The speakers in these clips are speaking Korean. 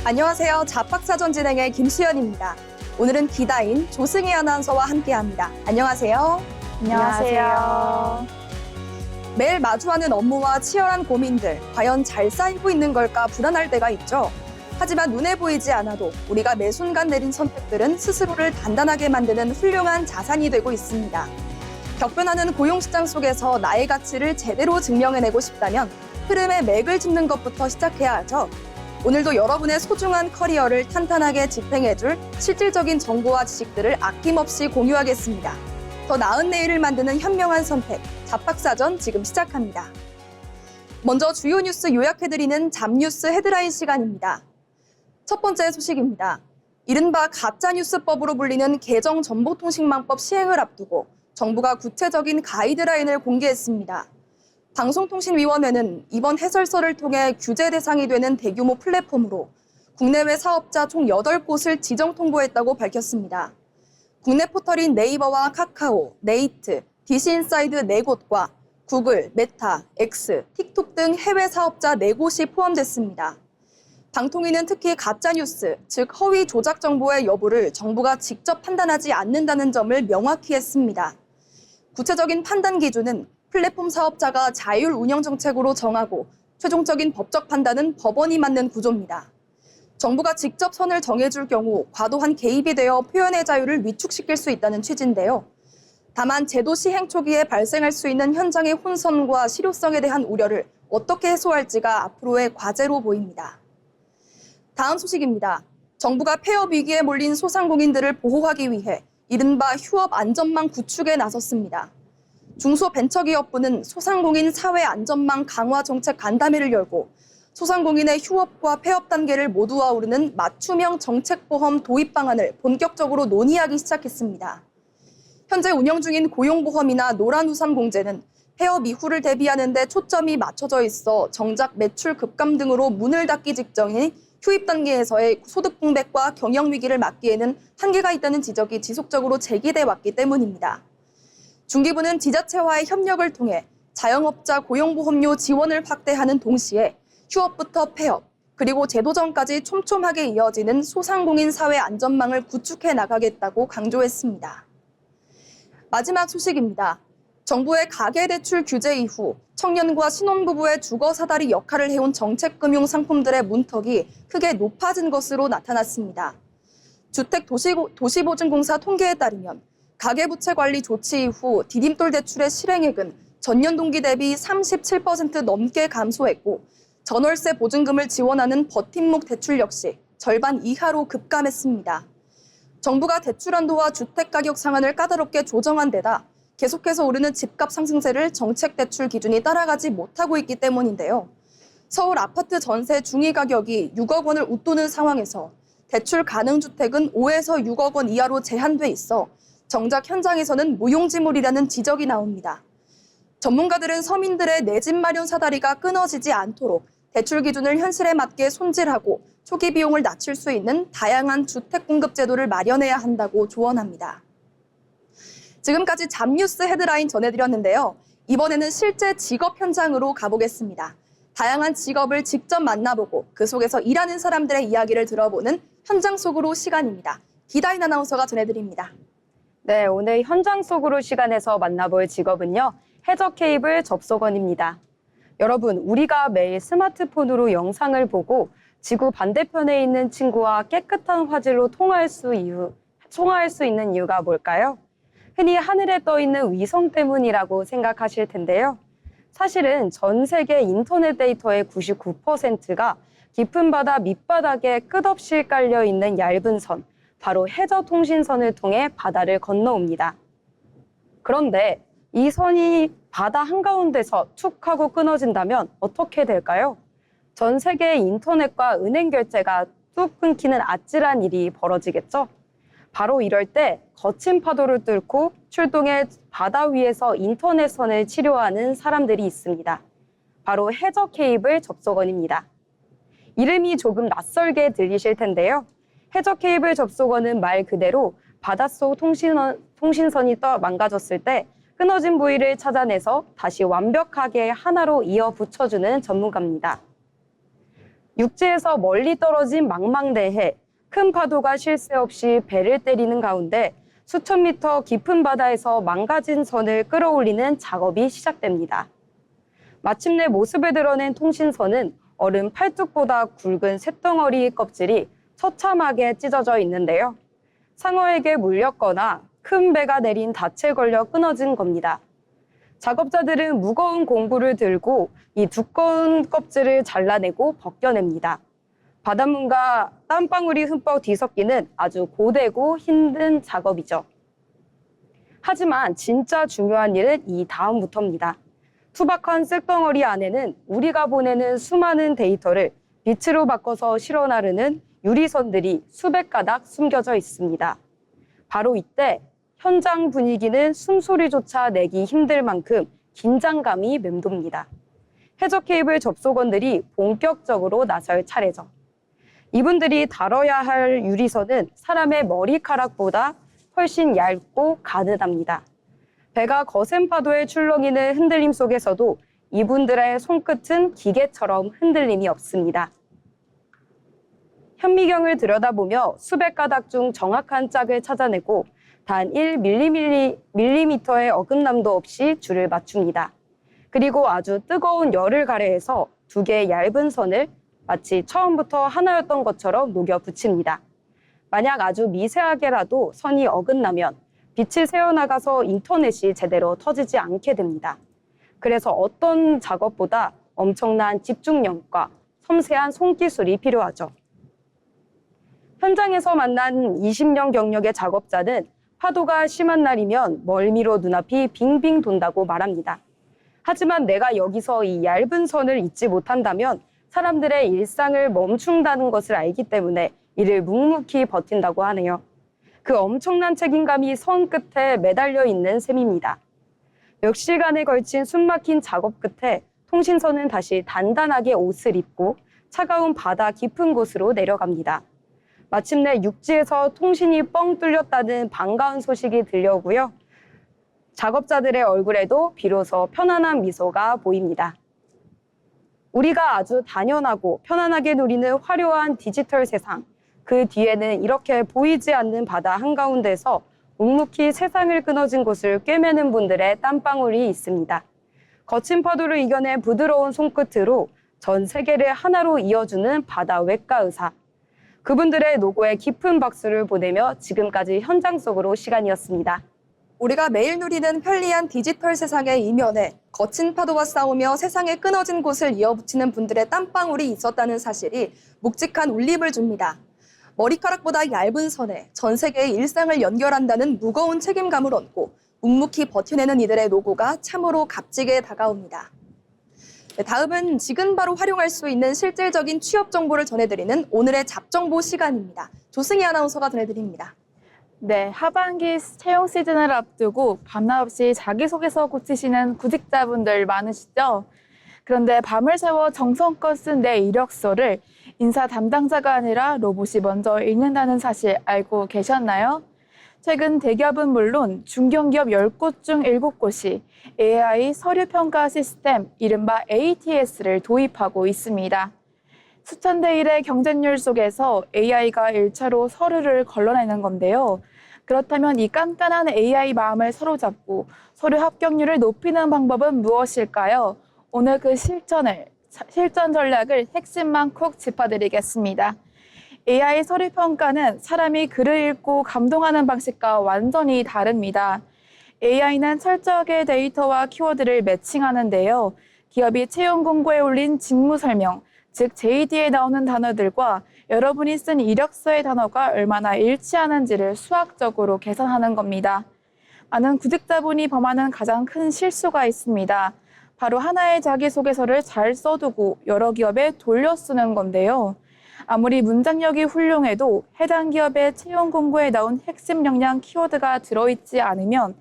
안녕하세요. 잡박사전 진행의 김수연입니다. 오늘은 기다인 조승희 아나운서와 함께합니다. 안녕하세요. 안녕하세요. 매일 마주하는 업무와 치열한 고민들, 과연 잘 쌓이고 있는 걸까 불안할 때가 있죠. 하지만 눈에 보이지 않아도 우리가 매 순간 내린 선택들은 스스로를 단단하게 만드는 훌륭한 자산이 되고 있습니다. 격변하는 고용시장 속에서 나의 가치를 제대로 증명해내고 싶다면 흐름에 맥을 짚는 것부터 시작해야 하죠. 오늘도 여러분의 소중한 커리어를 탄탄하게 지탱해줄 실질적인 정보와 지식들을 아낌없이 공유하겠습니다. 더 나은 내일을 만드는 현명한 선택, 잡박사전 지금 시작합니다. 먼저 주요 뉴스 요약해드리는 잡뉴스 헤드라인 시간입니다. 첫 번째 소식입니다. 이른바 가짜뉴스법으로 불리는 개정정보통신망법 시행을 앞두고 정부가 구체적인 가이드라인을 공개했습니다. 방송통신위원회는 이번 해설서를 통해 규제 대상이 되는 대규모 플랫폼으로 국내외 사업자 총 8곳을 지정 통보했다고 밝혔습니다. 국내 포털인 네이버와 카카오, 네이트, 디시인사이드 4곳과 구글, 메타, X, 틱톡 등 해외 사업자 4곳이 포함됐습니다. 방통위는 특히 가짜뉴스, 즉 허위 조작 정보의 여부를 정부가 직접 판단하지 않는다는 점을 명확히 했습니다. 구체적인 판단 기준은 플랫폼 사업자가 자율 운영 정책으로 정하고 최종적인 법적 판단은 법원이 맡는 구조입니다. 정부가 직접 선을 정해줄 경우 과도한 개입이 되어 표현의 자유를 위축시킬 수 있다는 취지인데요. 다만 제도 시행 초기에 발생할 수 있는 현장의 혼선과 실효성에 대한 우려를 어떻게 해소할지가 앞으로의 과제로 보입니다. 다음 소식입니다. 정부가 폐업 위기에 몰린 소상공인들을 보호하기 위해 이른바 휴업 안전망 구축에 나섰습니다. 중소벤처기업부는 소상공인 사회 안전망 강화 정책 간담회를 열고 소상공인의 휴업과 폐업 단계를 모두 아우르는 맞춤형 정책보험 도입 방안을 본격적으로 논의하기 시작했습니다. 현재 운영 중인 고용보험이나 노란우산공제는 폐업 이후를 대비하는 데 초점이 맞춰져 있어 정작 매출 급감 등으로 문을 닫기 직전인 휴입 단계에서의 소득 공백과 경영 위기를 막기에는 한계가 있다는 지적이 지속적으로 제기돼 왔기 때문입니다. 중기부는 지자체와의 협력을 통해 자영업자 고용보험료 지원을 확대하는 동시에 휴업부터 폐업, 그리고 재도전까지 촘촘하게 이어지는 소상공인 사회 안전망을 구축해 나가겠다고 강조했습니다. 마지막 소식입니다. 정부의 가계대출 규제 이후 청년과 신혼부부의 주거사다리 역할을 해온 정책금융 상품들의 문턱이 크게 높아진 것으로 나타났습니다. 주택도시보증공사 통계에 따르면 가계부채 관리 조치 이후 디딤돌 대출의 실행액은 전년 동기 대비 37% 넘게 감소했고 전월세 보증금을 지원하는 버팀목 대출 역시 절반 이하로 급감했습니다. 정부가 대출 한도와 주택가격 상한을 까다롭게 조정한 데다 계속해서 오르는 집값 상승세를 정책 대출 기준이 따라가지 못하고 있기 때문인데요. 서울 아파트 전세 중위 가격이 6억 원을 웃도는 상황에서 대출 가능 주택은 5에서 6억 원 이하로 제한돼 있어 정작 현장에서는 무용지물이라는 지적이 나옵니다. 전문가들은 서민들의 내 집 마련 사다리가 끊어지지 않도록 대출 기준을 현실에 맞게 손질하고 초기 비용을 낮출 수 있는 다양한 주택 공급 제도를 마련해야 한다고 조언합니다. 지금까지 잡뉴스 헤드라인 전해드렸는데요. 이번에는 실제 직업 현장으로 가보겠습니다. 다양한 직업을 직접 만나보고 그 속에서 일하는 사람들의 이야기를 들어보는 현장 속으로 시간입니다. 기다인 아나운서가 전해드립니다. 네, 오늘 현장 속으로 시간에서 만나볼 직업은요, 해저 케이블 접속원입니다. 여러분, 우리가 매일 스마트폰으로 영상을 보고 지구 반대편에 있는 친구와 깨끗한 화질로 통화할 수 있는 이유가 뭘까요? 흔히 하늘에 떠 있는 위성 때문이라고 생각하실 텐데요. 사실은 전 세계 인터넷 데이터의 99%가 깊은 바다 밑바닥에 끝없이 깔려 있는 얇은 선, 바로 해저 통신선을 통해 바다를 건너옵니다. 그런데 이 선이 바다 한가운데서 툭 하고 끊어진다면 어떻게 될까요? 전 세계의 인터넷과 은행 결제가 뚝 끊기는 아찔한 일이 벌어지겠죠? 바로 이럴 때 거친 파도를 뚫고 출동해 바다 위에서 인터넷선을 치료하는 사람들이 있습니다. 바로 해저 케이블 접속원입니다. 이름이 조금 낯설게 들리실 텐데요. 해저 케이블 접속원은 말 그대로 바닷속 통신선이 망가졌을 때 끊어진 부위를 찾아내서 다시 완벽하게 하나로 이어 붙여주는 전문가입니다. 육지에서 멀리 떨어진 망망대해, 큰 파도가 쉴 새 없이 배를 때리는 가운데 수천 미터 깊은 바다에서 망가진 선을 끌어올리는 작업이 시작됩니다. 마침내 모습을 드러낸 통신선은 얼음 팔뚝보다 굵은 쇳덩어리 껍질이 처참하게 찢어져 있는데요. 상어에게 물렸거나 큰 배가 내린 닻에 걸려 끊어진 겁니다. 작업자들은 무거운 공구를 들고 이 두꺼운 껍질을 잘라내고 벗겨냅니다. 바닷물과 땀방울이 흠뻑 뒤섞이는 아주 고되고 힘든 작업이죠. 하지만 진짜 중요한 일은 이 다음부터입니다. 투박한 쇳덩어리 안에는 우리가 보내는 수많은 데이터를 빛으로 바꿔서 실어 나르는 유리선들이 수백 가닥 숨겨져 있습니다. 바로 이때 현장 분위기는 숨소리조차 내기 힘들 만큼 긴장감이 맴돕니다. 해저 케이블 접속원들이 본격적으로 나설 차례죠. 이분들이 다뤄야 할 유리선은 사람의 머리카락보다 훨씬 얇고 가느답니다. 배가 거센 파도에 출렁이는 흔들림 속에서도 이분들의 손끝은 기계처럼 흔들림이 없습니다. 현미경을 들여다보며 수백 가닥 중 정확한 짝을 찾아내고 단 1mm의 어긋남도 없이 줄을 맞춥니다. 그리고 아주 뜨거운 열을 가려해서 두 개의 얇은 선을 마치 처음부터 하나였던 것처럼 녹여 붙입니다. 만약 아주 미세하게라도 선이 어긋나면 빛이 새어나가서 인터넷이 제대로 터지지 않게 됩니다. 그래서 어떤 작업보다 엄청난 집중력과 섬세한 손기술이 필요하죠. 현장에서 만난 20년 경력의 작업자는 파도가 심한 날이면 멀미로 눈앞이 빙빙 돈다고 말합니다. 하지만 내가 여기서 이 얇은 선을 잊지 못한다면 사람들의 일상을 멈춘다는 것을 알기 때문에 이를 묵묵히 버틴다고 하네요. 그 엄청난 책임감이 선 끝에 매달려 있는 셈입니다. 몇 시간에 걸친 숨막힌 작업 끝에 통신선은 다시 단단하게 옷을 입고 차가운 바다 깊은 곳으로 내려갑니다. 마침내 육지에서 통신이 뻥 뚫렸다는 반가운 소식이 들려오고요. 작업자들의 얼굴에도 비로소 편안한 미소가 보입니다. 우리가 아주 당연하고 편안하게 누리는 화려한 디지털 세상, 그 뒤에는 이렇게 보이지 않는 바다 한가운데서 묵묵히 세상을 끊어진 곳을 꿰매는 분들의 땀방울이 있습니다. 거친 파도를 이겨낸 부드러운 손끝으로 전 세계를 하나로 이어주는 바다 외과 의사. 그분들의 노고에 깊은 박수를 보내며 지금까지 현장 속으로 시간이었습니다. 우리가 매일 누리는 편리한 디지털 세상의 이면에 거친 파도와 싸우며 세상에 끊어진 곳을 이어붙이는 분들의 땀방울이 있었다는 사실이 묵직한 울림을 줍니다. 머리카락보다 얇은 선에 전 세계의 일상을 연결한다는 무거운 책임감을 얹고 묵묵히 버텨내는 이들의 노고가 참으로 값지게 다가옵니다. 네, 다음은 지금 바로 활용할 수 있는 실질적인 취업 정보를 전해드리는 오늘의 잡정보 시간입니다. 조승희 아나운서가 전해드립니다. 네, 하반기 채용 시즌을 앞두고 밤낮 없이 자기소개서 고치시는 구직자분들 많으시죠? 그런데 밤을 새워 정성껏 쓴 내 이력서를 인사 담당자가 아니라 로봇이 먼저 읽는다는 사실 알고 계셨나요? 최근 대기업은 물론 중견기업 10곳 중 7곳이 AI 서류평가 시스템, 이른바 ATS를 도입하고 있습니다. 수천 대 1의 경쟁률 속에서 AI가 1차로 서류를 걸러내는 건데요. 그렇다면 이 깐깐한 AI 마음을 사로잡고 서류 합격률을 높이는 방법은 무엇일까요? 오늘 그 실전 전략을 핵심만 콕 짚어드리겠습니다. AI 서류 평가는 사람이 글을 읽고 감동하는 방식과 완전히 다릅니다. AI는 철저하게 데이터와 키워드를 매칭하는데요. 기업이 채용 공고에 올린 직무 설명, 즉 JD에 나오는 단어들과 여러분이 쓴 이력서의 단어가 얼마나 일치하는지를 수학적으로 계산하는 겁니다. 많은 구직자분이 범하는 가장 큰 실수가 있습니다. 바로 하나의 자기소개서를 잘 써두고 여러 기업에 돌려 쓰는 건데요. 아무리 문장력이 훌륭해도 해당 기업의 채용 공고에 나온 핵심 역량 키워드가 들어있지 않으면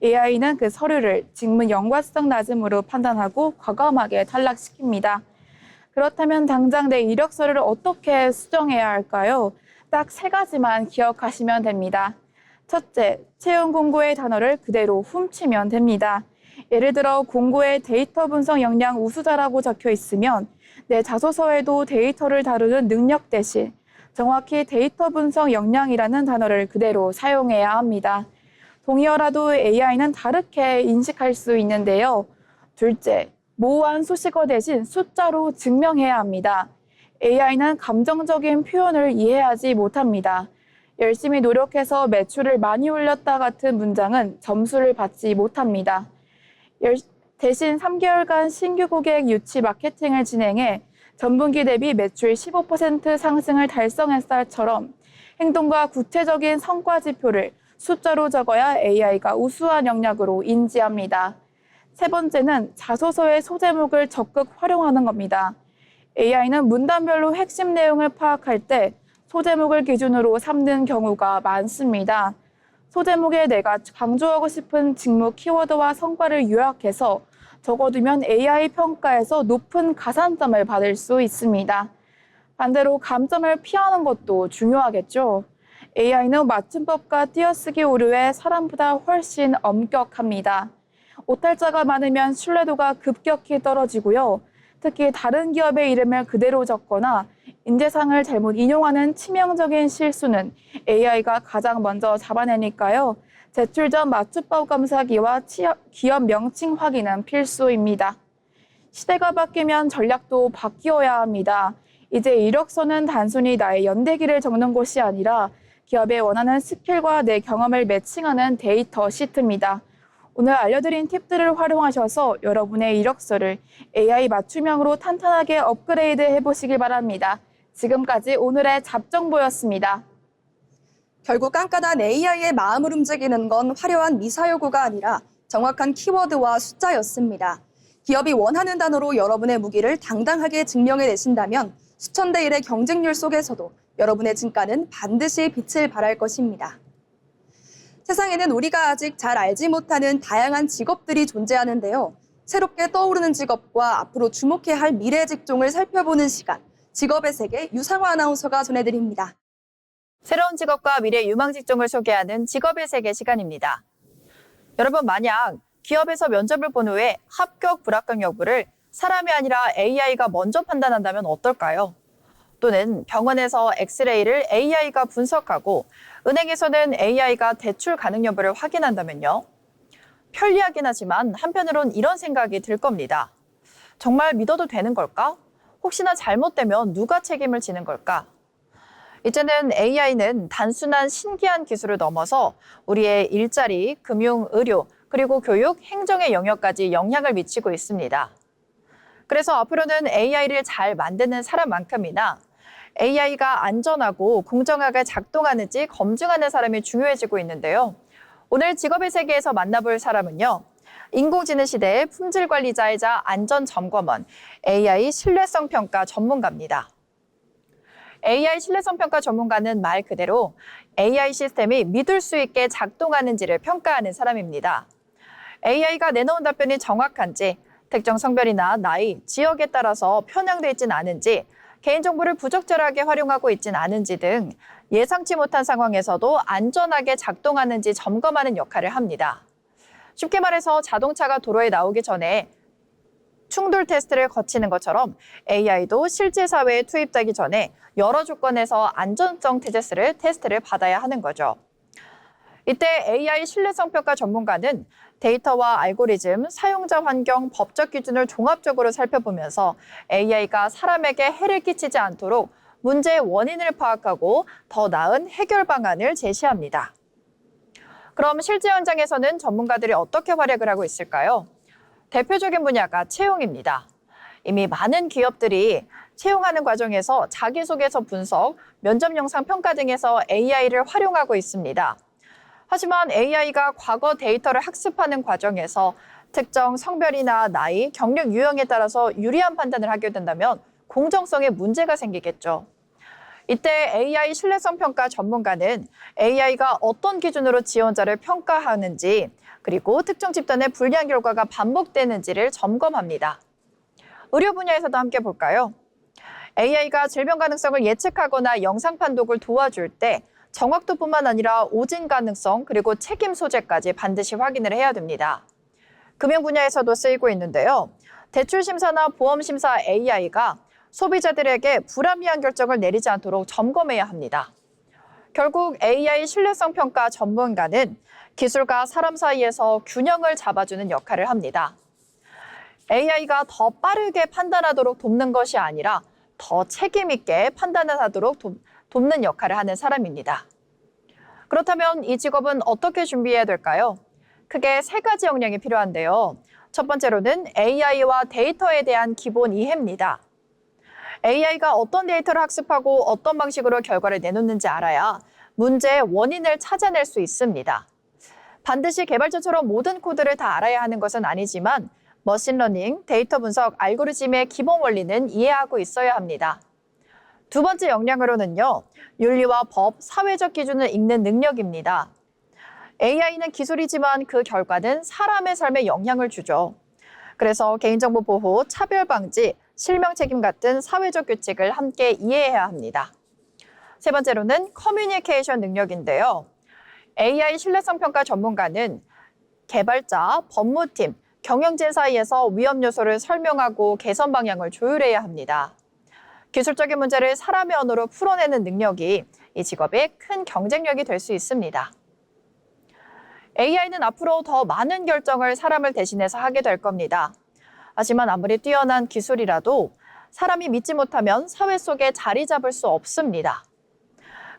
AI는 그 서류를 직무 연관성 낮음으로 판단하고 과감하게 탈락시킵니다. 그렇다면 당장 내 이력서를 어떻게 수정해야 할까요? 딱 3가지만 기억하시면 됩니다. 첫째, 채용 공고의 단어를 그대로 훔치면 됩니다. 예를 들어 공고에 데이터 분석 역량 우수자라고 적혀 있으면 내 자소서에도 데이터를 다루는 능력 대신 정확히 데이터 분석 역량이라는 단어를 그대로 사용해야 합니다. 동의어라도 AI는 다르게 인식할 수 있는데요. 둘째, 모호한 수식어 대신 숫자로 증명해야 합니다. AI는 감정적인 표현을 이해하지 못합니다. 열심히 노력해서 매출을 많이 올렸다 같은 문장은 점수를 받지 못합니다. 대신 3개월간 신규 고객 유치 마케팅을 진행해 전분기 대비 매출 15% 상승을 달성했다처럼 행동과 구체적인 성과 지표를 숫자로 적어야 AI가 우수한 역량으로 인지합니다. 세 번째는 자소서의 소제목을 적극 활용하는 겁니다. AI는 문단별로 핵심 내용을 파악할 때 소제목을 기준으로 삼는 경우가 많습니다. 소제목에 내가 강조하고 싶은 직무 키워드와 성과를 요약해서 적어두면 AI 평가에서 높은 가산점을 받을 수 있습니다. 반대로 감점을 피하는 것도 중요하겠죠. AI는 맞춤법과 띄어쓰기 오류에 사람보다 훨씬 엄격합니다. 오탈자가 많으면 신뢰도가 급격히 떨어지고요. 특히 다른 기업의 이름을 그대로 적거나 인재상을 잘못 인용하는 치명적인 실수는 AI가 가장 먼저 잡아내니까요. 제출 전 맞춤법 검사기와 기업 명칭 확인은 필수입니다. 시대가 바뀌면 전략도 바뀌어야 합니다. 이제 이력서는 단순히 나의 연대기를 적는 곳이 아니라 기업에 원하는 스킬과 내 경험을 매칭하는 데이터 시트입니다. 오늘 알려드린 팁들을 활용하셔서 여러분의 이력서를 AI 맞춤형으로 탄탄하게 업그레이드 해보시길 바랍니다. 지금까지 오늘의 잡정보였습니다. 결국 깐깐한 AI의 마음을 움직이는 건 화려한 미사여구가 아니라 정확한 키워드와 숫자였습니다. 기업이 원하는 단어로 여러분의 무기를 당당하게 증명해내신다면 수천 대 1의 경쟁률 속에서도 여러분의 진가는 반드시 빛을 발할 것입니다. 세상에는 우리가 아직 잘 알지 못하는 다양한 직업들이 존재하는데요. 새롭게 떠오르는 직업과 앞으로 주목해야 할 미래 직종을 살펴보는 시간, 직업의 세계 유상화 아나운서가 전해드립니다. 새로운 직업과 미래 유망 직종을 소개하는 직업의 세계 시간입니다. 여러분, 만약 기업에서 면접을 본 후에 합격, 불합격 여부를 사람이 아니라 AI가 먼저 판단한다면 어떨까요? 또는 병원에서 엑스레이를 AI가 분석하고 은행에서는 AI가 대출 가능 여부를 확인한다면요. 편리하긴 하지만 한편으론 이런 생각이 들 겁니다. 정말 믿어도 되는 걸까? 혹시나 잘못되면 누가 책임을 지는 걸까? 이제는 AI는 단순한 신기한 기술을 넘어서 우리의 일자리, 금융, 의료, 그리고 교육, 행정의 영역까지 영향을 미치고 있습니다. 그래서 앞으로는 AI를 잘 만드는 사람만큼이나 AI가 안전하고 공정하게 작동하는지 검증하는 사람이 중요해지고 있는데요. 오늘 직업의 세계에서 만나볼 사람은요. 인공지능 시대의 품질 관리자이자 안전점검원, AI 신뢰성 평가 전문가입니다. AI 신뢰성 평가 전문가는 말 그대로 AI 시스템이 믿을 수 있게 작동하는지를 평가하는 사람입니다. AI가 내놓은 답변이 정확한지, 특정 성별이나 나이, 지역에 따라서 편향돼 있진 않은지, 개인정보를 부적절하게 활용하고 있진 않은지 등 예상치 못한 상황에서도 안전하게 작동하는지 점검하는 역할을 합니다. 쉽게 말해서 자동차가 도로에 나오기 전에 충돌 테스트를 거치는 것처럼 AI도 실제 사회에 투입되기 전에 여러 조건에서 안전성 테스트를 받아야 하는 거죠. 이때 AI 신뢰성 평가 전문가는 데이터와 알고리즘, 사용자 환경, 법적 기준을 종합적으로 살펴보면서 AI가 사람에게 해를 끼치지 않도록 문제의 원인을 파악하고 더 나은 해결 방안을 제시합니다. 그럼 실제 현장에서는 전문가들이 어떻게 활약을 하고 있을까요? 대표적인 분야가 채용입니다. 이미 많은 기업들이 채용하는 과정에서 자기소개서 분석, 면접 영상 평가 등에서 AI를 활용하고 있습니다. 하지만 AI가 과거 데이터를 학습하는 과정에서 특정 성별이나 나이, 경력 유형에 따라서 유리한 판단을 하게 된다면 공정성에 문제가 생기겠죠. 이때 AI 신뢰성 평가 전문가는 AI가 어떤 기준으로 지원자를 평가하는지, 그리고 특정 집단의 불리한 결과가 반복되는지를 점검합니다. 의료 분야에서도 함께 볼까요? AI가 질병 가능성을 예측하거나 영상 판독을 도와줄 때 정확도뿐만 아니라 오진 가능성 그리고 책임 소재까지 반드시 확인을 해야 됩니다. 금융 분야에서도 쓰이고 있는데요. 대출 심사나 보험 심사 AI가 소비자들에게 불합리한 결정을 내리지 않도록 점검해야 합니다. 결국 AI 신뢰성 평가 전문가는 기술과 사람 사이에서 균형을 잡아주는 역할을 합니다. AI가 더 빠르게 판단하도록 돕는 것이 아니라 더 책임 있게 판단을 하도록 돕는 역할을 하는 사람입니다. 그렇다면 이 직업은 어떻게 준비해야 될까요? 크게 세 가지 역량이 필요한데요. 첫 번째로는 AI와 데이터에 대한 기본 이해입니다. AI가 어떤 데이터를 학습하고 어떤 방식으로 결과를 내놓는지 알아야 문제의 원인을 찾아낼 수 있습니다. 반드시 개발자처럼 모든 코드를 다 알아야 하는 것은 아니지만 머신러닝, 데이터 분석, 알고리즘의 기본 원리는 이해하고 있어야 합니다. 두 번째 역량으로는요, 윤리와 법, 사회적 기준을 읽는 능력입니다. AI는 기술이지만 그 결과는 사람의 삶에 영향을 주죠. 그래서 개인정보 보호, 차별 방지, 실명 책임 같은 사회적 규칙을 함께 이해해야 합니다. 세 번째로는 커뮤니케이션 능력인데요. AI 신뢰성 평가 전문가는 개발자, 법무팀, 경영진 사이에서 위험 요소를 설명하고 개선 방향을 조율해야 합니다. 기술적인 문제를 사람의 언어로 풀어내는 능력이 이 직업의 큰 경쟁력이 될 수 있습니다. AI는 앞으로 더 많은 결정을 사람을 대신해서 하게 될 겁니다. 하지만 아무리 뛰어난 기술이라도 사람이 믿지 못하면 사회 속에 자리 잡을 수 없습니다.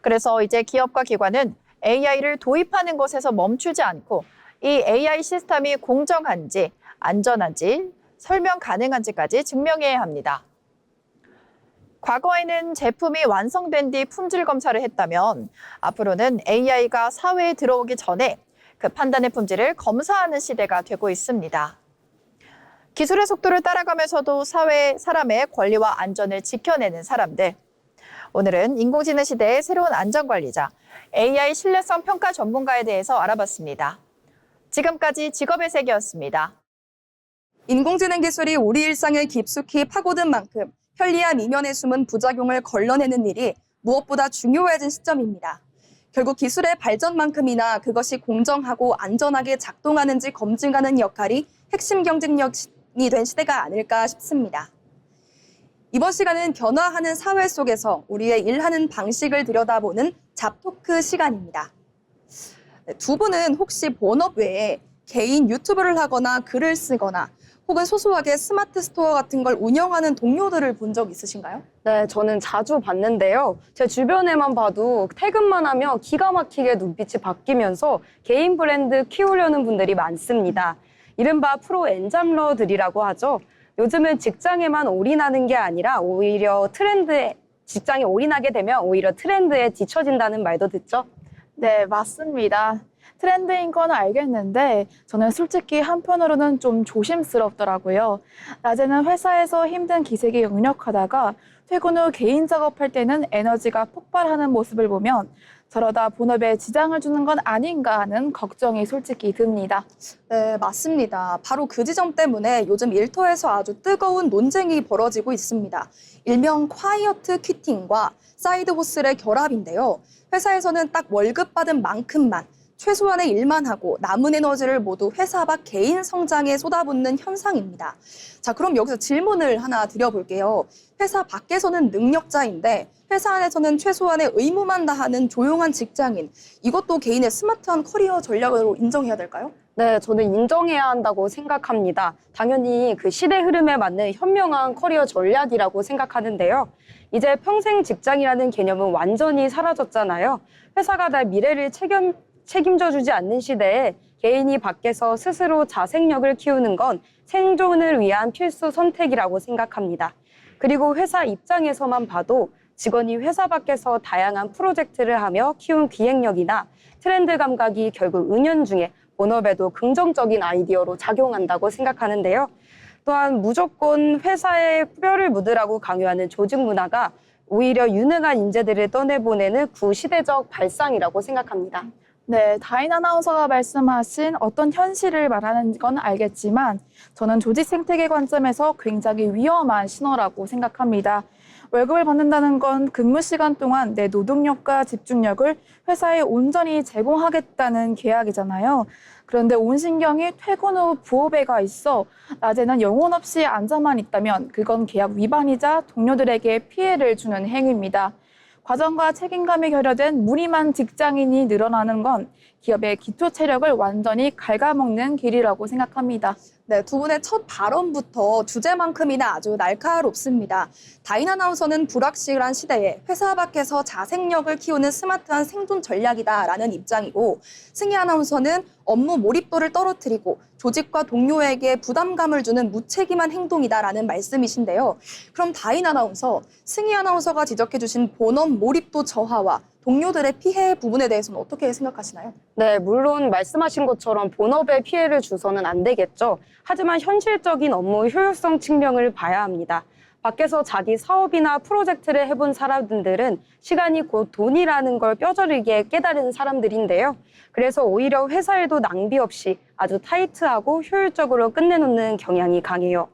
그래서 이제 기업과 기관은 AI를 도입하는 것에서 멈추지 않고 이 AI 시스템이 공정한지, 안전한지, 설명 가능한지까지 증명해야 합니다. 과거에는 제품이 완성된 뒤 품질 검사를 했다면 앞으로는 AI가 사회에 들어오기 전에 그 판단의 품질을 검사하는 시대가 되고 있습니다. 기술의 속도를 따라가면서도 사람의 권리와 안전을 지켜내는 사람들. 오늘은 인공지능 시대의 새로운 안전관리자, AI 신뢰성 평가 전문가에 대해서 알아봤습니다. 지금까지 직업의 세계였습니다. 인공지능 기술이 우리 일상에 깊숙이 파고든 만큼 편리함 이면에 숨은 부작용을 걸러내는 일이 무엇보다 중요해진 시점입니다. 결국 기술의 발전만큼이나 그것이 공정하고 안전하게 작동하는지 검증하는 역할이 핵심 경쟁력이 된 시대가 아닐까 싶습니다. 이번 시간은 변화하는 사회 속에서 우리의 일하는 방식을 들여다보는 잡토크 시간입니다. 두 분은 혹시 본업 외에 개인 유튜브를 하거나 글을 쓰거나 혹은 소소하게 스마트 스토어 같은 걸 운영하는 동료들을 본 적 있으신가요? 네, 저는 자주 봤는데요. 제 주변에만 봐도 퇴근만 하면 기가 막히게 눈빛이 바뀌면서 개인 브랜드 키우려는 분들이 많습니다. 이른바 프로 엔잡러들이라고 하죠. 요즘은 직장에만 올인하는 게 아니라 오히려 직장에 올인하게 되면 오히려 트렌드에 뒤처진다는 말도 듣죠? 네, 맞습니다. 트렌드인 건 알겠는데 저는 솔직히 한편으로는 좀 조심스럽더라고요. 낮에는 회사에서 힘든 기색이 역력하다가 퇴근 후 개인 작업할 때는 에너지가 폭발하는 모습을 보면 저러다 본업에 지장을 주는 건 아닌가 하는 걱정이 솔직히 듭니다. 네, 맞습니다. 바로 그 지점 때문에 요즘 일터에서 아주 뜨거운 논쟁이 벌어지고 있습니다. 일명 콰이어트 퀴팅과 사이드 호슬의 결합인데요. 회사에서는 딱 월급 받은 만큼만 최소한의 일만 하고 남은 에너지를 모두 회사 밖 개인 성장에 쏟아붓는 현상입니다. 자, 그럼 여기서 질문을 하나 드려볼게요. 회사 밖에서는 능력자인데 회사 안에서는 최소한의 의무만 다하는 조용한 직장인. 이것도 개인의 스마트한 커리어 전략으로 인정해야 될까요? 네, 저는 인정해야 한다고 생각합니다. 당연히 그 시대 흐름에 맞는 현명한 커리어 전략이라고 생각하는데요. 이제 평생 직장이라는 개념은 완전히 사라졌잖아요. 회사가 날 미래를 책임져 주지 않는 시대에 개인이 밖에서 스스로 자생력을 키우는 건 생존을 위한 필수 선택이라고 생각합니다. 그리고 회사 입장에서만 봐도 직원이 회사 밖에서 다양한 프로젝트를 하며 키운 기획력이나 트렌드 감각이 결국 은연중에 본업에도 긍정적인 아이디어로 작용한다고 생각하는데요. 또한 무조건 회사에 뼈를 묻으라고 강요하는 조직 문화가 오히려 유능한 인재들을 떠내보내는 구시대적 발상이라고 생각합니다. 네, 다인 아나운서가 말씀하신 어떤 현실을 말하는 건 알겠지만 저는 조직 생태계 관점에서 굉장히 위험한 신호라고 생각합니다. 월급을 받는다는 건 근무 시간 동안 내 노동력과 집중력을 회사에 온전히 제공하겠다는 계약이잖아요. 그런데 온 신경이 퇴근 후 부업에가 있어 낮에는 영혼 없이 앉아만 있다면 그건 계약 위반이자 동료들에게 피해를 주는 행위입니다. 과정과 책임감이 결여된 무림한 직장인이 늘어나는 건 기업의 기초 체력을 완전히 갉아먹는 길이라고 생각합니다. 네, 두 분의 첫 발언부터 주제만큼이나 아주 날카롭습니다. 다인 아나운서는 불확실한 시대에 회사 밖에서 자생력을 키우는 스마트한 생존 전략이다라는 입장이고, 승희 아나운서는 업무 몰입도를 떨어뜨리고 조직과 동료에게 부담감을 주는 무책임한 행동이다라는 말씀이신데요. 그럼 다인 아나운서, 승희 아나운서가 지적해주신 본업 몰입도 저하와 동료들의 피해 부분에 대해서는 어떻게 생각하시나요? 네, 물론 말씀하신 것처럼 본업에 피해를 줘서는 안 되겠죠. 하지만 현실적인 업무 효율성 측면을 봐야 합니다. 밖에서 자기 사업이나 프로젝트를 해본 사람들은 시간이 곧 돈이라는 걸 뼈저리게 깨달은 사람들인데요. 그래서 오히려 회사에도 낭비 없이 아주 타이트하고 효율적으로 끝내놓는 경향이 강해요.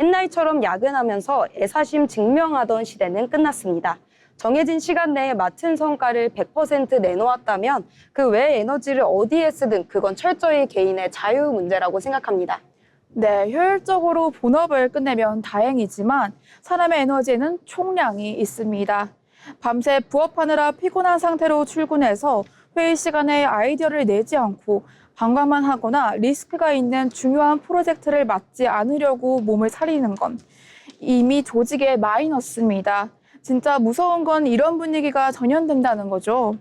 옛날처럼 야근하면서 애사심 증명하던 시대는 끝났습니다. 정해진 시간 내에 맡은 성과를 100% 내놓았다면 그 외의 에너지를 어디에 쓰든 그건 철저히 개인의 자유 문제라고 생각합니다. 네, 효율적으로 본업을 끝내면 다행이지만 사람의 에너지에는 총량이 있습니다. 밤새 부업하느라 피곤한 상태로 출근해서 회의 시간에 아이디어를 내지 않고 방관만 하거나 리스크가 있는 중요한 프로젝트를 맡지 않으려고 몸을 사리는 건 이미 조직의 마이너스입니다. 진짜 무서운 건 이런 분위기가 전염된다는 거죠.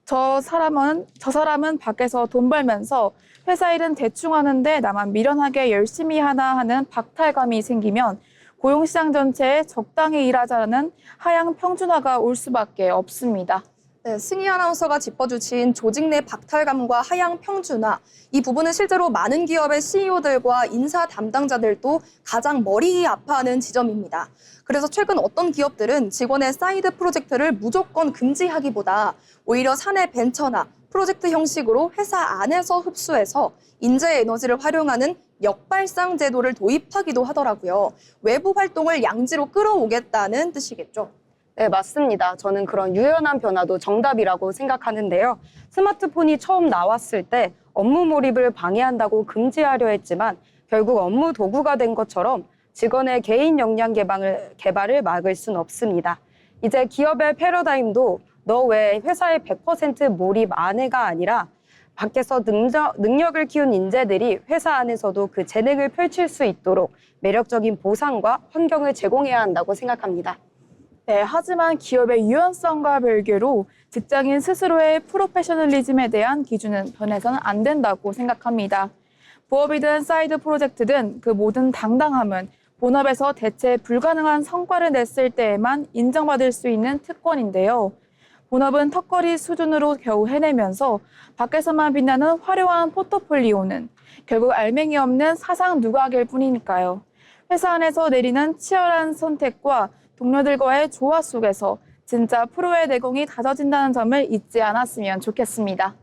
저 사람은 밖에서 돈 벌면서 회사 일은 대충 하는데 나만 미련하게 열심히 하나 하는 박탈감이 생기면 고용시장 전체에 적당히 일하자는 하향 평준화가 올 수밖에 없습니다. 네, 승희 아나운서가 짚어주신 조직 내 박탈감과 하향 평준화, 이 부분은 실제로 많은 기업의 CEO들과 인사 담당자들도 가장 머리 아파하는 지점입니다. 그래서 최근 어떤 기업들은 직원의 사이드 프로젝트를 무조건 금지하기보다 오히려 사내 벤처나 프로젝트 형식으로 회사 안에서 흡수해서 인재 에너지를 활용하는 역발상 제도를 도입하기도 하더라고요. 외부 활동을 양지로 끌어오겠다는 뜻이겠죠. 네, 맞습니다. 저는 그런 유연한 변화도 정답이라고 생각하는데요. 스마트폰이 처음 나왔을 때 업무 몰입을 방해한다고 금지하려 했지만 결국 업무 도구가 된 것처럼 직원의 개인 역량 개발을 막을 순 없습니다. 이제 기업의 패러다임도 너 왜 회사에 100% 몰입 안 해가 아니라 밖에서 능력을 키운 인재들이 회사 안에서도 그 재능을 펼칠 수 있도록 매력적인 보상과 환경을 제공해야 한다고 생각합니다. 네, 하지만 기업의 유연성과 별개로 직장인 스스로의 프로페셔널리즘에 대한 기준은 변해서는 안 된다고 생각합니다. 부업이든 사이드 프로젝트든 그 모든 당당함은 본업에서 대체 불가능한 성과를 냈을 때에만 인정받을 수 있는 특권인데요. 본업은 턱걸이 수준으로 겨우 해내면서 밖에서만 빛나는 화려한 포트폴리오는 결국 알맹이 없는 사상 누각일 뿐이니까요. 회사 안에서 내리는 치열한 선택과 동료들과의 조화 속에서 진짜 프로의 내공이 다져진다는 점을 잊지 않았으면 좋겠습니다.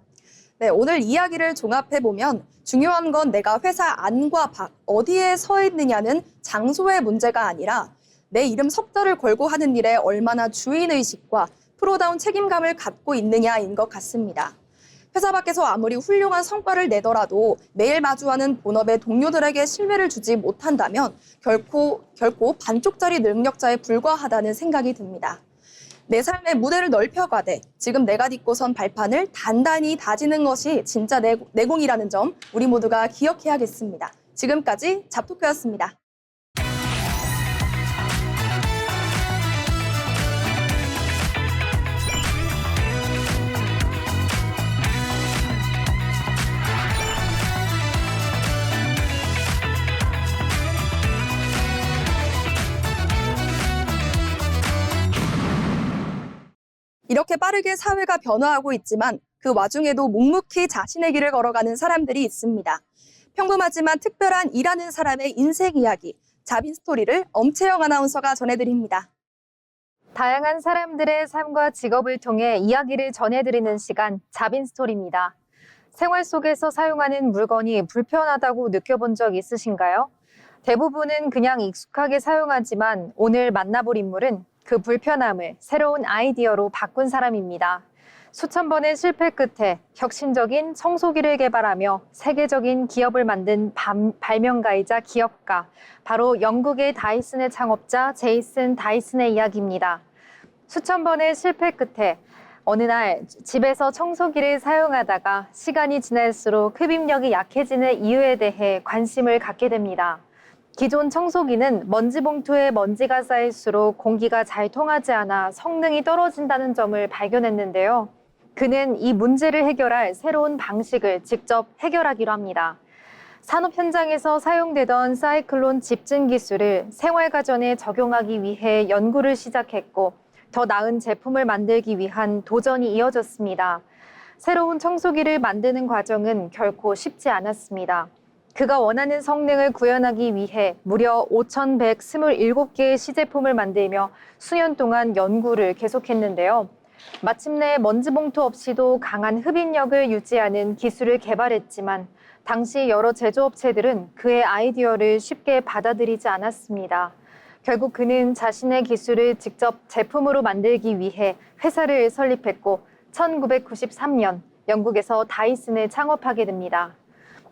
네, 오늘 이야기를 종합해보면 중요한 건 내가 회사 안과 밖, 어디에 서 있느냐는 장소의 문제가 아니라 내 이름 석자를 걸고 하는 일에 얼마나 주인의식과 프로다운 책임감을 갖고 있느냐인 것 같습니다. 회사 밖에서 아무리 훌륭한 성과를 내더라도 매일 마주하는 본업의 동료들에게 신뢰를 주지 못한다면 결코 반쪽짜리 능력자에 불과하다는 생각이 듭니다. 내 삶의 무대를 넓혀가되 지금 내가 딛고 선 발판을 단단히 다지는 것이 진짜 내공이라는 점 우리 모두가 기억해야겠습니다. 지금까지 잡토크였습니다. 이렇게 빠르게 사회가 변화하고 있지만 그 와중에도 묵묵히 자신의 길을 걸어가는 사람들이 있습니다. 평범하지만 특별한 일하는 사람의 인생 이야기, 자빈 스토리를 엄채영 아나운서가 전해드립니다. 다양한 사람들의 삶과 직업을 통해 이야기를 전해드리는 시간, 자빈 스토리입니다. 생활 속에서 사용하는 물건이 불편하다고 느껴본 적 있으신가요? 대부분은 그냥 익숙하게 사용하지만 오늘 만나볼 인물은 그 불편함을 새로운 아이디어로 바꾼 사람입니다. 수천 번의 실패 끝에 혁신적인 청소기를 개발하며 세계적인 기업을 만든 발명가이자 기업가, 바로 영국의 다이슨의 창업자 제이슨 다이슨의 이야기입니다. 수천 번의 실패 끝에 어느 날 집에서 청소기를 사용하다가 시간이 지날수록 흡입력이 약해지는 이유에 대해 관심을 갖게 됩니다. 기존 청소기는 먼지 봉투에 먼지가 쌓일수록 공기가 잘 통하지 않아 성능이 떨어진다는 점을 발견했는데요. 그는 이 문제를 해결할 새로운 방식을 직접 해결하기로 합니다. 산업 현장에서 사용되던 사이클론 집진 기술을 생활가전에 적용하기 위해 연구를 시작했고, 더 나은 제품을 만들기 위한 도전이 이어졌습니다. 새로운 청소기를 만드는 과정은 결코 쉽지 않았습니다. 그가 원하는 성능을 구현하기 위해 무려 5,127개의 시제품을 만들며 수년 동안 연구를 계속했는데요. 마침내 먼지 봉투 없이도 강한 흡입력을 유지하는 기술을 개발했지만 당시 여러 제조업체들은 그의 아이디어를 쉽게 받아들이지 않았습니다. 결국 그는 자신의 기술을 직접 제품으로 만들기 위해 회사를 설립했고 1993년 영국에서 다이슨을 창업하게 됩니다.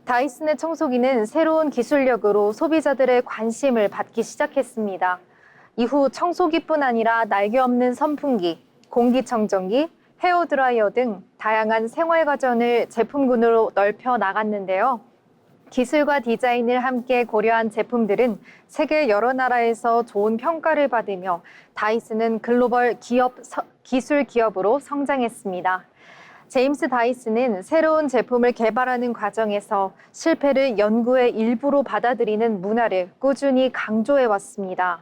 다이슨의 청소기는 새로운 기술력으로 소비자들의 관심을 받기 시작했습니다. 이후 청소기뿐 아니라 날개 없는 선풍기, 공기청정기, 헤어드라이어 등 다양한 생활가전을 제품군으로 넓혀 나갔는데요. 기술과 디자인을 함께 고려한 제품들은 세계 여러 나라에서 좋은 평가를 받으며 다이슨은 글로벌 기술 기업으로 성장했습니다. 제임스 다이슨은 새로운 제품을 개발하는 과정에서 실패를 연구의 일부로 받아들이는 문화를 꾸준히 강조해 왔습니다.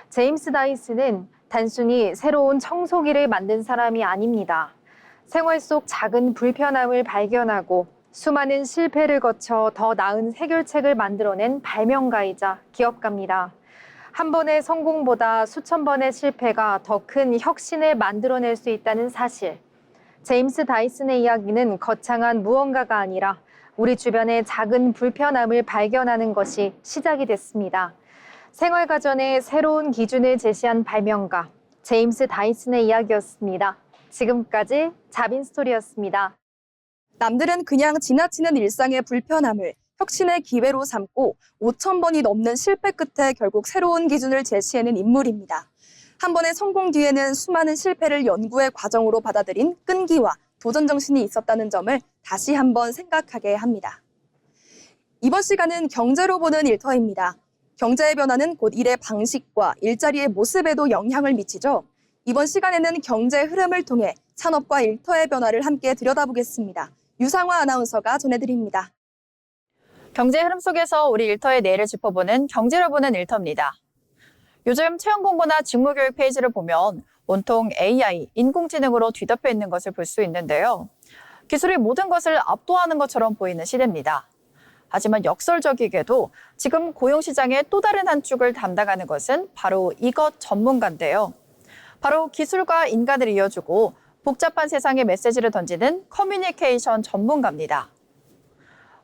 제임스 다이슨은 단순히 새로운 청소기를 만든 사람이 아닙니다. 생활 속 작은 불편함을 발견하고 수많은 실패를 거쳐 더 나은 해결책을 만들어낸 발명가이자 기업가입니다. 한 번의 성공보다 수천 번의 실패가 더 큰 혁신을 만들어낼 수 있다는 사실. 제임스 다이슨의 이야기는 거창한 무언가가 아니라 우리 주변의 작은 불편함을 발견하는 것이 시작이 됐습니다. 생활가전의 새로운 기준을 제시한 발명가 제임스 다이슨의 이야기였습니다. 지금까지 자빈스토리였습니다. 남들은 그냥 지나치는 일상의 불편함을 혁신의 기회로 삼고 5,000번이 넘는 실패 끝에 결국 새로운 기준을 제시해낸 인물입니다. 한 번의 성공 뒤에는 수많은 실패를 연구의 과정으로 받아들인 끈기와 도전 정신이 있었다는 점을 다시 한번 생각하게 합니다. 이번 시간은 경제로 보는 일터입니다. 경제의 변화는 곧 일의 방식과 일자리의 모습에도 영향을 미치죠. 이번 시간에는 경제의 흐름을 통해 산업과 일터의 변화를 함께 들여다보겠습니다. 유상화 아나운서가 전해드립니다. 경제 흐름 속에서 우리 일터의 내일을 짚어보는 경제로 보는 일터입니다. 요즘 채용 공고나 직무 교육 페이지를 보면 온통 AI, 인공지능으로 뒤덮여 있는 것을 볼 수 있는데요. 기술이 모든 것을 압도하는 것처럼 보이는 시대입니다. 하지만 역설적이게도 지금 고용시장의 또 다른 한 축을 담당하는 것은 바로 이것 전문가인데요. 바로 기술과 인간을 이어주고 복잡한 세상에 메시지를 던지는 커뮤니케이션 전문가입니다.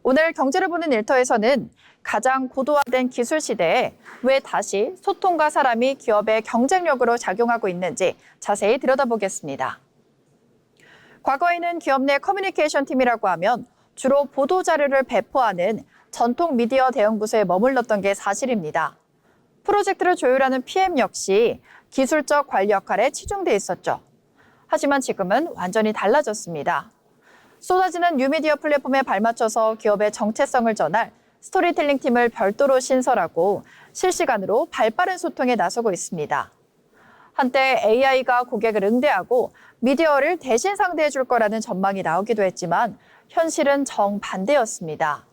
오늘 경제를 보는 일터에서는 가장 고도화된 기술 시대에 왜 다시 소통과 사람이 기업의 경쟁력으로 작용하고 있는지 자세히 들여다보겠습니다. 과거에는 기업 내 커뮤니케이션 팀이라고 하면 주로 보도 자료를 배포하는 전통 미디어 대응부서에 머물렀던 게 사실입니다. 프로젝트를 조율하는 PM 역시 기술적 관리 역할에 치중돼 있었죠. 하지만 지금은 완전히 달라졌습니다. 쏟아지는 뉴미디어 플랫폼에 발맞춰서 기업의 정체성을 전할 스토리텔링 팀을 별도로 신설하고 실시간으로 발빠른 소통에 나서고 있습니다. 한때 AI가 고객을 응대하고 미디어를 대신 상대해 줄 거라는 전망이 나오기도 했지만 현실은 정반대였습니다.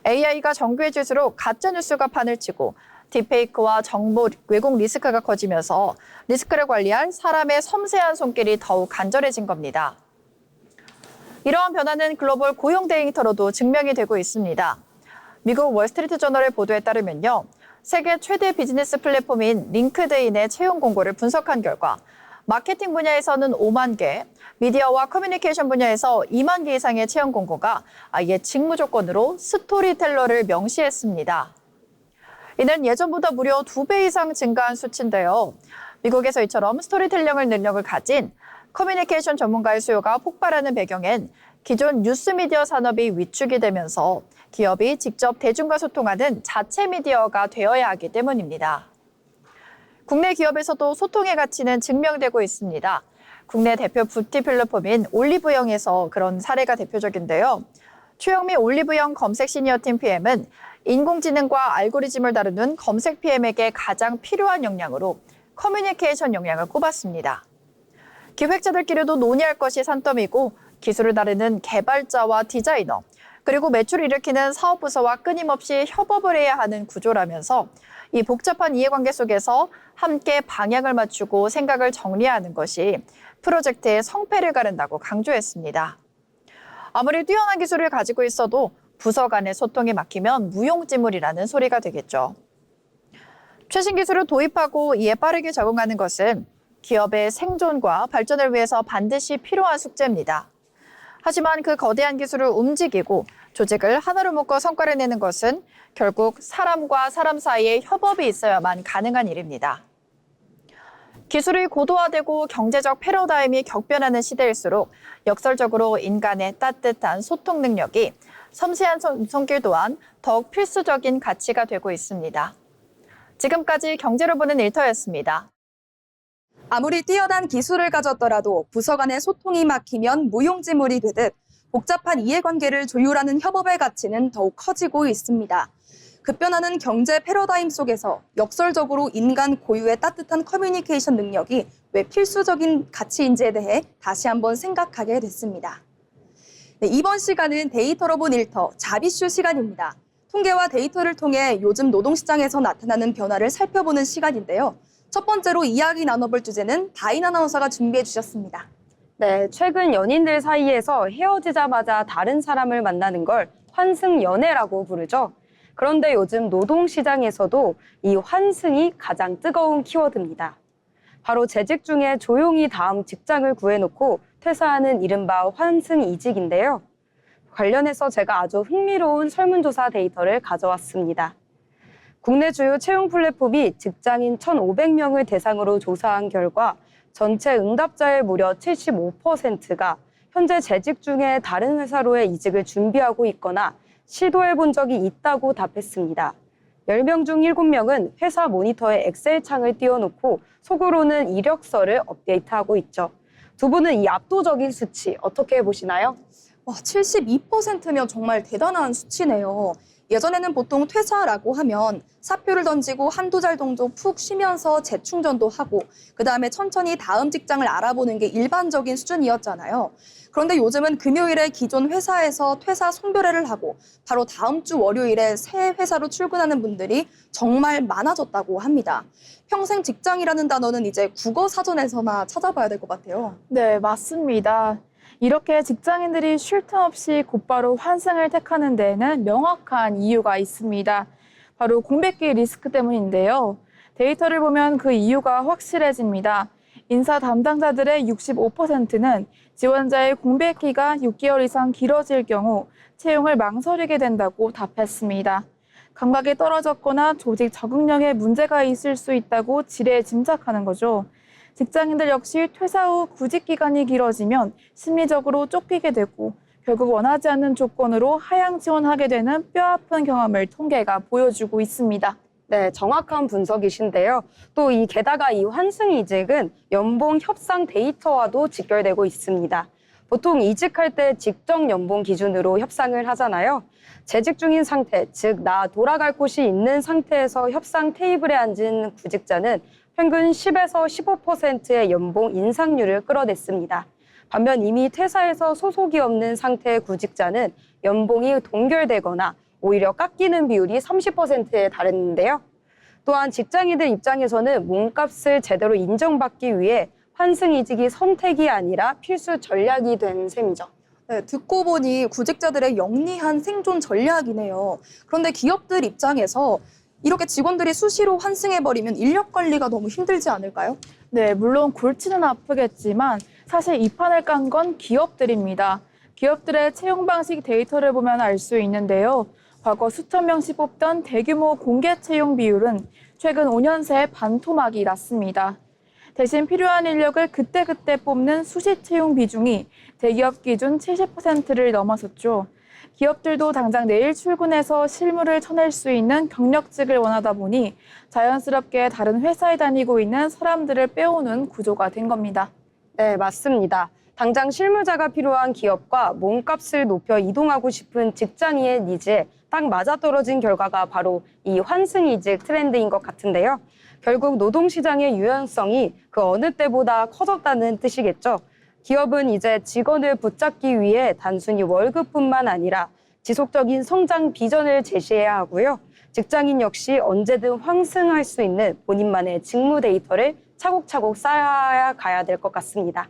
AI가 정교해질수록 가짜뉴스가 판을 치고 딥페이크와 정보 왜곡 리스크가 커지면서 리스크를 관리할 사람의 섬세한 손길이 더욱 간절해진 겁니다. 이러한 변화는 글로벌 고용 데이터로도 증명이 되고 있습니다. 미국 월스트리트 저널의 보도에 따르면요. 세계 최대 비즈니스 플랫폼인 링크드인의 채용 공고를 분석한 결과 마케팅 분야에서는 5만 개, 미디어와 커뮤니케이션 분야에서 2만 개 이상의 채용 공고가 아예 직무 조건으로 스토리텔러를 명시했습니다. 이는 예전보다 무려 2배 이상 증가한 수치인데요. 미국에서 이처럼 스토리텔링을 능력을 가진 커뮤니케이션 전문가의 수요가 폭발하는 배경엔 기존 뉴스미디어 산업이 위축이 되면서 기업이 직접 대중과 소통하는 자체 미디어가 되어야 하기 때문입니다. 국내 기업에서도 소통의 가치는 증명되고 있습니다. 국내 대표 뷰티 플랫폼인 올리브영에서 그런 사례가 대표적인데요. 최영미 올리브영 검색 시니어팀 PM은 인공지능과 알고리즘을 다루는 검색 PM에게 가장 필요한 역량으로 커뮤니케이션 역량을 꼽았습니다. 기획자들끼리도 논의할 것이 산더미고 기술을 다루는 개발자와 디자이너, 그리고 매출을 일으키는 사업부서와 끊임없이 협업을 해야 하는 구조라면서 이 복잡한 이해관계 속에서 함께 방향을 맞추고 생각을 정리하는 것이 프로젝트의 성패를 가른다고 강조했습니다. 아무리 뛰어난 기술을 가지고 있어도 부서 간의 소통이 막히면 무용지물이라는 소리가 되겠죠. 최신 기술을 도입하고 이에 빠르게 적응하는 것은 기업의 생존과 발전을 위해서 반드시 필요한 숙제입니다. 하지만 그 거대한 기술을 움직이고 조직을 하나로 묶어 성과를 내는 것은 결국 사람과 사람 사이에 협업이 있어야만 가능한 일입니다. 기술이 고도화되고 경제적 패러다임이 격변하는 시대일수록 역설적으로 인간의 따뜻한 소통 능력이 섬세한 손길 또한 더욱 필수적인 가치가 되고 있습니다. 지금까지 경제를 보는 일터였습니다. 아무리 뛰어난 기술을 가졌더라도 부서 간의 소통이 막히면 무용지물이 되듯 복잡한 이해관계를 조율하는 협업의 가치는 더욱 커지고 있습니다. 급변하는 경제 패러다임 속에서 역설적으로 인간 고유의 따뜻한 커뮤니케이션 능력이 왜 필수적인 가치인지에 대해 다시 한번 생각하게 됐습니다. 네, 이번 시간은 데이터로 본 일터 잡이슈 시간입니다. 통계와 데이터를 통해 요즘 노동시장에서 나타나는 변화를 살펴보는 시간인데요. 첫 번째로 이야기 나눠볼 주제는 다인 아나운서가 준비해 주셨습니다. 네, 최근 연인들 사이에서 헤어지자마자 다른 사람을 만나는 걸 환승연애라고 부르죠. 그런데 요즘 노동시장에서도 이 환승이 가장 뜨거운 키워드입니다. 바로 재직 중에 조용히 다음 직장을 구해놓고 퇴사하는 이른바 환승이직인데요. 관련해서 제가 아주 흥미로운 설문조사 데이터를 가져왔습니다. 국내 주요 채용 플랫폼이 직장인 1,500명을 대상으로 조사한 결과 전체 응답자의 무려 75%가 현재 재직 중에 다른 회사로의 이직을 준비하고 있거나 시도해본 적이 있다고 답했습니다. 10명 중 7명은 회사 모니터에 엑셀 창을 띄워놓고 속으로는 이력서를 업데이트하고 있죠. 두 분은 이 압도적인 수치 어떻게 보시나요? 72%면 정말 대단한 수치네요. 예전에는 보통 퇴사라고 하면 사표를 던지고 한두 달 정도 푹 쉬면서 재충전도 하고 그다음에 천천히 다음 직장을 알아보는 게 일반적인 수준이었잖아요. 그런데 요즘은 금요일에 기존 회사에서 퇴사 송별회를 하고 바로 다음 주 월요일에 새 회사로 출근하는 분들이 정말 많아졌다고 합니다. 평생 직장이라는 단어는 이제 국어 사전에서나 찾아봐야 될 것 같아요. 네, 맞습니다. 이렇게 직장인들이 쉴 틈 없이 곧바로 환승을 택하는 데에는 명확한 이유가 있습니다. 바로 공백기 리스크 때문인데요. 데이터를 보면 그 이유가 확실해집니다. 인사 담당자들의 65%는 지원자의 공백기가 6개월 이상 길어질 경우 채용을 망설이게 된다고 답했습니다. 감각이 떨어졌거나 조직 적응력에 문제가 있을 수 있다고 지레 짐작하는 거죠. 직장인들 역시 퇴사 후 구직 기간이 길어지면 심리적으로 쫓기게 되고 결국 원하지 않는 조건으로 하향 지원하게 되는 뼈아픈 경험을 통계가 보여주고 있습니다. 네, 정확한 분석이신데요. 또 게다가 이 환승이직은 연봉 협상 데이터와도 직결되고 있습니다. 보통 이직할 때 직접 연봉 기준으로 협상을 하잖아요. 재직 중인 상태, 즉 나 돌아갈 곳이 있는 상태에서 협상 테이블에 앉은 구직자는 평균 10에서 15%의 연봉 인상률을 끌어냈습니다. 반면 이미 퇴사해서 소속이 없는 상태의 구직자는 연봉이 동결되거나 오히려 깎이는 비율이 30%에 달했는데요. 또한 직장인들 입장에서는 몸값을 제대로 인정받기 위해 환승이직이 선택이 아니라 필수 전략이 된 셈이죠. 네, 듣고 보니 구직자들의 영리한 생존 전략이네요. 그런데 기업들 입장에서 이렇게 직원들이 수시로 환승해버리면 인력 관리가 너무 힘들지 않을까요? 네, 물론 골치는 아프겠지만 사실 이 판을 깐 건 기업들입니다. 기업들의 채용 방식 데이터를 보면 알 수 있는데요. 과거 수천 명씩 뽑던 대규모 공개 채용 비율은 최근 5년 새 반토막이 났습니다. 대신 필요한 인력을 그때그때 뽑는 수시 채용 비중이 대기업 기준 70%를 넘어섰죠. 기업들도 당장 내일 출근해서 실무를 쳐낼 수 있는 경력직을 원하다 보니 자연스럽게 다른 회사에 다니고 있는 사람들을 빼오는 구조가 된 겁니다. 네, 맞습니다. 당장 실무자가 필요한 기업과 몸값을 높여 이동하고 싶은 직장인의 니즈에 딱 맞아떨어진 결과가 바로 이 환승이직 트렌드인 것 같은데요. 결국 노동시장의 유연성이 그 어느 때보다 커졌다는 뜻이겠죠. 기업은 이제 직원을 붙잡기 위해 단순히 월급뿐만 아니라 지속적인 성장 비전을 제시해야 하고요. 직장인 역시 언제든 환승할 수 있는 본인만의 직무 데이터를 차곡차곡 쌓아야 가야 될 것 같습니다.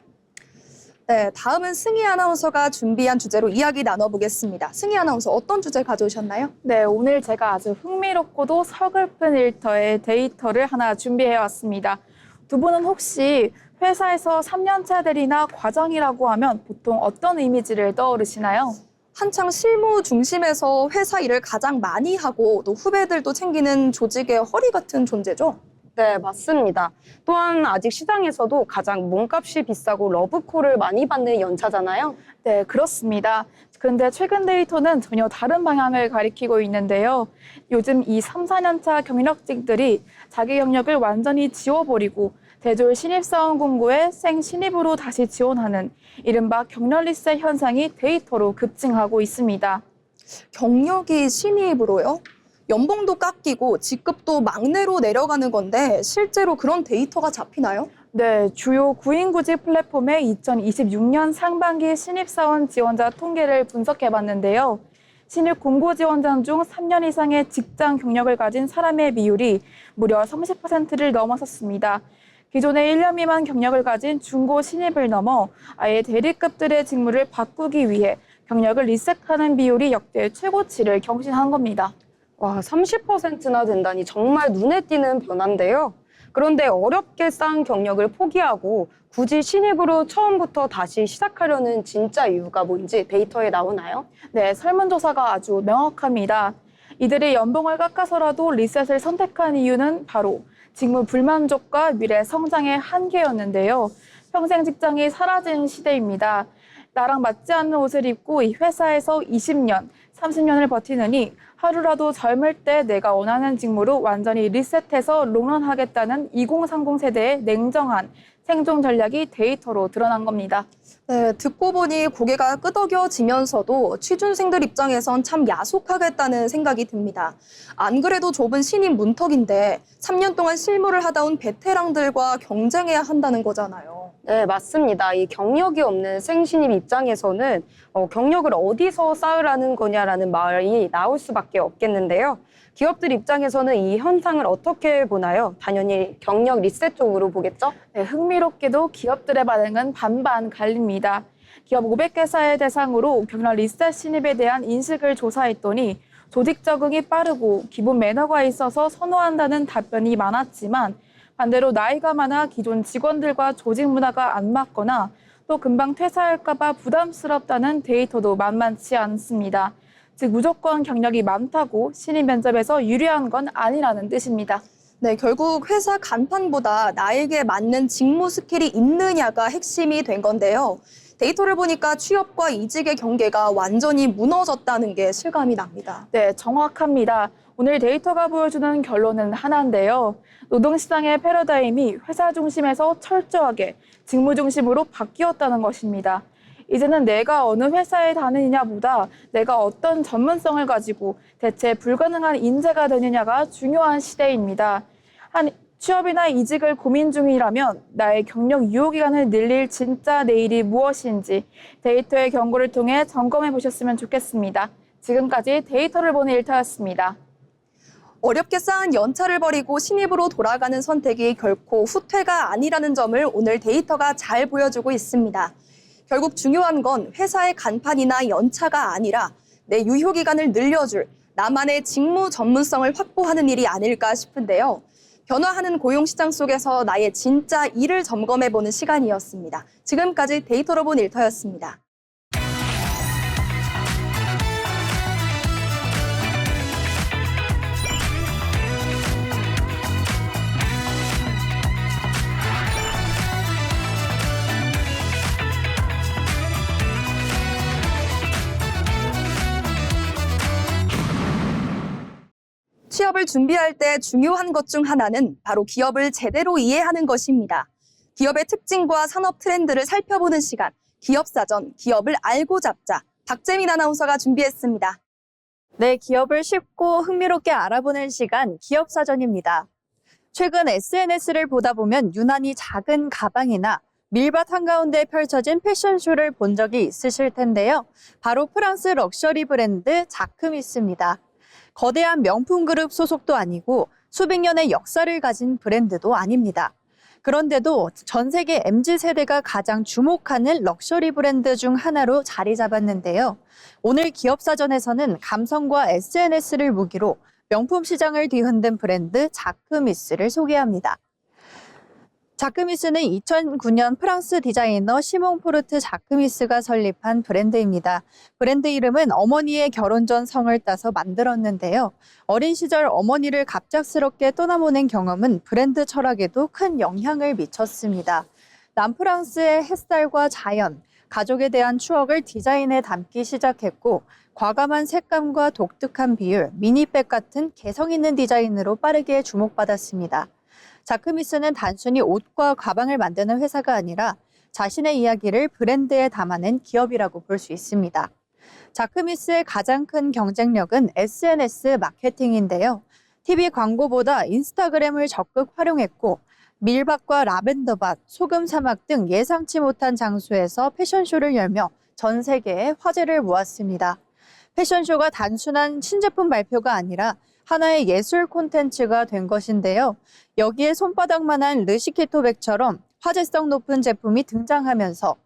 네, 다음은 승희 아나운서가 준비한 주제로 이야기 나눠보겠습니다. 승희 아나운서 어떤 주제 가져오셨나요? 네, 오늘 제가 아주 흥미롭고도 서글픈 일터의 데이터를 하나 준비해왔습니다. 두 분은 혹시 회사에서 3년차 대리나 과장이라고 하면 보통 어떤 이미지를 떠오르시나요? 한창 실무 중심에서 회사 일을 가장 많이 하고 또 후배들도 챙기는 조직의 허리 같은 존재죠. 네, 맞습니다. 또한 아직 시장에서도 가장 몸값이 비싸고 러브콜을 많이 받는 연차잖아요. 네, 그렇습니다. 그런데 최근 데이터는 전혀 다른 방향을 가리키고 있는데요. 요즘 이 3, 4년차 경력직들이 자기 경력을 완전히 지워버리고 대졸 신입사원 공고에 생신입으로 다시 지원하는 이른바 경력 리셋 현상이 데이터로 급증하고 있습니다. 경력이 신입으로요? 연봉도 깎이고 직급도 막내로 내려가는 건데 실제로 그런 데이터가 잡히나요? 네, 주요 구인구직 플랫폼의 2026년 상반기 신입사원 지원자 통계를 분석해봤는데요. 신입 공고 지원자 중 3년 이상의 직장 경력을 가진 사람의 비율이 무려 30%를 넘어섰습니다. 기존의 1년 미만 경력을 가진 중고 신입을 넘어 아예 대리급들의 직무를 바꾸기 위해 경력을 리셋하는 비율이 역대 최고치를 경신한 겁니다. 와, 30%나 된다니 정말 눈에 띄는 변화인데요. 그런데 어렵게 쌓은 경력을 포기하고 굳이 신입으로 처음부터 다시 시작하려는 진짜 이유가 뭔지 데이터에 나오나요? 네, 설문조사가 아주 명확합니다. 이들이 연봉을 깎아서라도 리셋을 선택한 이유는 바로 직무 불만족과 미래 성장의 한계였는데요. 평생 직장이 사라진 시대입니다. 나랑 맞지 않는 옷을 입고 이 회사에서 20년, 30년을 버티느니 하루라도 젊을 때 내가 원하는 직무로 완전히 리셋해서 롱런하겠다는 2030 세대의 냉정한 생존 전략이 데이터로 드러난 겁니다. 네, 듣고 보니 고개가 끄덕여지면서도 취준생들 입장에선 참 야속하겠다는 생각이 듭니다. 안 그래도 좁은 신입 문턱인데 3년 동안 실무를 하다 온 베테랑들과 경쟁해야 한다는 거잖아요. 네, 맞습니다. 이 경력이 없는 생신입 입장에서는 경력을 어디서 쌓으라는 거냐라는 말이 나올 수밖에 없겠는데요. 기업들 입장에서는 이 현상을 어떻게 보나요? 당연히 경력 리셋 쪽으로 보겠죠? 네, 흥미롭게도 기업들의 반응은 반반 갈립니다. 기업 500개사의 대상으로 경력 리셋 신입에 대한 인식을 조사했더니 조직 적응이 빠르고 기본 매너가 있어서 선호한다는 답변이 많았지만 반대로 나이가 많아 기존 직원들과 조직 문화가 안 맞거나 또 금방 퇴사할까 봐 부담스럽다는 데이터도 만만치 않습니다. 즉 무조건 경력이 많다고 신입 면접에서 유리한 건 아니라는 뜻입니다. 네, 결국 회사 간판보다 나에게 맞는 직무 스킬이 있느냐가 핵심이 된 건데요. 데이터를 보니까 취업과 이직의 경계가 완전히 무너졌다는 게 실감이 납니다. 네, 정확합니다. 오늘 데이터가 보여주는 결론은 하나인데요. 노동시장의 패러다임이 회사 중심에서 철저하게 직무 중심으로 바뀌었다는 것입니다. 이제는 내가 어느 회사에 다니느냐보다 내가 어떤 전문성을 가지고 대체 불가능한 인재가 되느냐가 중요한 시대입니다. 취업이나 이직을 고민 중이라면 나의 경력 유효기간을 늘릴 진짜 내일이 무엇인지 데이터의 경고를 통해 점검해 보셨으면 좋겠습니다. 지금까지 데이터를 보는 일터였습니다. 어렵게 쌓은 연차를 버리고 신입으로 돌아가는 선택이 결코 후퇴가 아니라는 점을 오늘 데이터가 잘 보여주고 있습니다. 결국 중요한 건 회사의 간판이나 연차가 아니라 내 유효기간을 늘려줄 나만의 직무 전문성을 확보하는 일이 아닐까 싶은데요. 변화하는 고용시장 속에서 나의 진짜 일을 점검해보는 시간이었습니다. 지금까지 데이터로 본 일터였습니다. 취업을 준비할 때 중요한 것 중 하나는 바로 기업을 제대로 이해하는 것입니다. 기업의 특징과 산업 트렌드를 살펴보는 시간, 기업사전, 기업을 알고 잡자. 박재민 아나운서가 준비했습니다. 네, 기업을 쉽고 흥미롭게 알아보는 시간, 기업사전입니다. 최근 SNS를 보다 보면 유난히 작은 가방이나 밀밭 한가운데 펼쳐진 패션쇼를 본 적이 있으실 텐데요. 바로 프랑스 럭셔리 브랜드 자크미스입니다. 거대한 명품 그룹 소속도 아니고 수백 년의 역사를 가진 브랜드도 아닙니다. 그런데도 전 세계 MZ세대가 가장 주목하는 럭셔리 브랜드 중 하나로 자리 잡았는데요. 오늘 기업사전에서는 감성과 SNS를 무기로 명품 시장을 뒤흔든 브랜드 자크미스를 소개합니다. 자크미스는 2009년 프랑스 디자이너 시몽 포르트 자크미스가 설립한 브랜드입니다. 브랜드 이름은 어머니의 결혼 전 성을 따서 만들었는데요. 어린 시절 어머니를 갑작스럽게 떠나보낸 경험은 브랜드 철학에도 큰 영향을 미쳤습니다. 남프랑스의 햇살과 자연, 가족에 대한 추억을 디자인에 담기 시작했고 과감한 색감과 독특한 비율, 미니백 같은 개성 있는 디자인으로 빠르게 주목받았습니다. 자크미스는 단순히 옷과 가방을 만드는 회사가 아니라 자신의 이야기를 브랜드에 담아낸 기업이라고 볼 수 있습니다. 자크미스의 가장 큰 경쟁력은 SNS 마케팅인데요. TV 광고보다 인스타그램을 적극 활용했고 밀밭과 라벤더밭, 소금 사막 등 예상치 못한 장소에서 패션쇼를 열며 전 세계에 화제를 모았습니다. 패션쇼가 단순한 신제품 발표가 아니라 하나의 예술 콘텐츠가 된 것인데요. 여기에 손바닥만한 르시키토백처럼 화제성 높은 제품이 등장하면서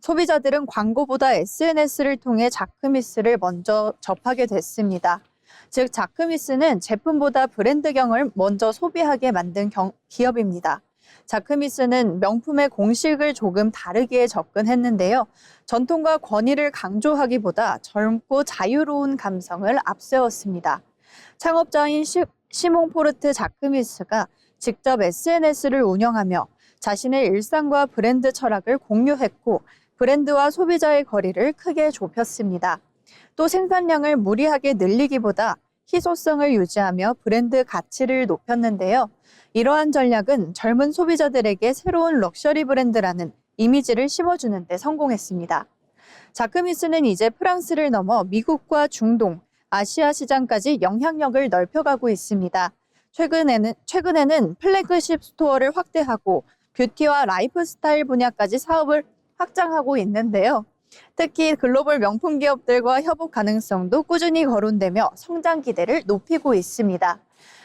소비자들은 광고보다 SNS를 통해 자크미스를 먼저 접하게 됐습니다. 즉 자크미스는 제품보다 브랜드경을 먼저 소비하게 만든 기업입니다. 자크미스는 명품의 공식을 조금 다르게 접근했는데요. 전통과 권위를 강조하기보다 젊고 자유로운 감성을 앞세웠습니다. 창업자인 시몽 포르트 자크미스가 직접 SNS를 운영하며 자신의 일상과 브랜드 철학을 공유했고 브랜드와 소비자의 거리를 크게 좁혔습니다. 또 생산량을 무리하게 늘리기보다 희소성을 유지하며 브랜드 가치를 높였는데요. 이러한 전략은 젊은 소비자들에게 새로운 럭셔리 브랜드라는 이미지를 심어주는 데 성공했습니다. 자크미스는 이제 프랑스를 넘어 미국과 중동, 아시아 시장까지 영향력을 넓혀가고 있습니다. 최근에는 플래그십 스토어를 확대하고 뷰티와 라이프 스타일 분야까지 사업을 확장하고 있는데요. 특히 글로벌 명품 기업들과 협업 가능성도 꾸준히 거론되며 성장 기대를 높이고 있습니다.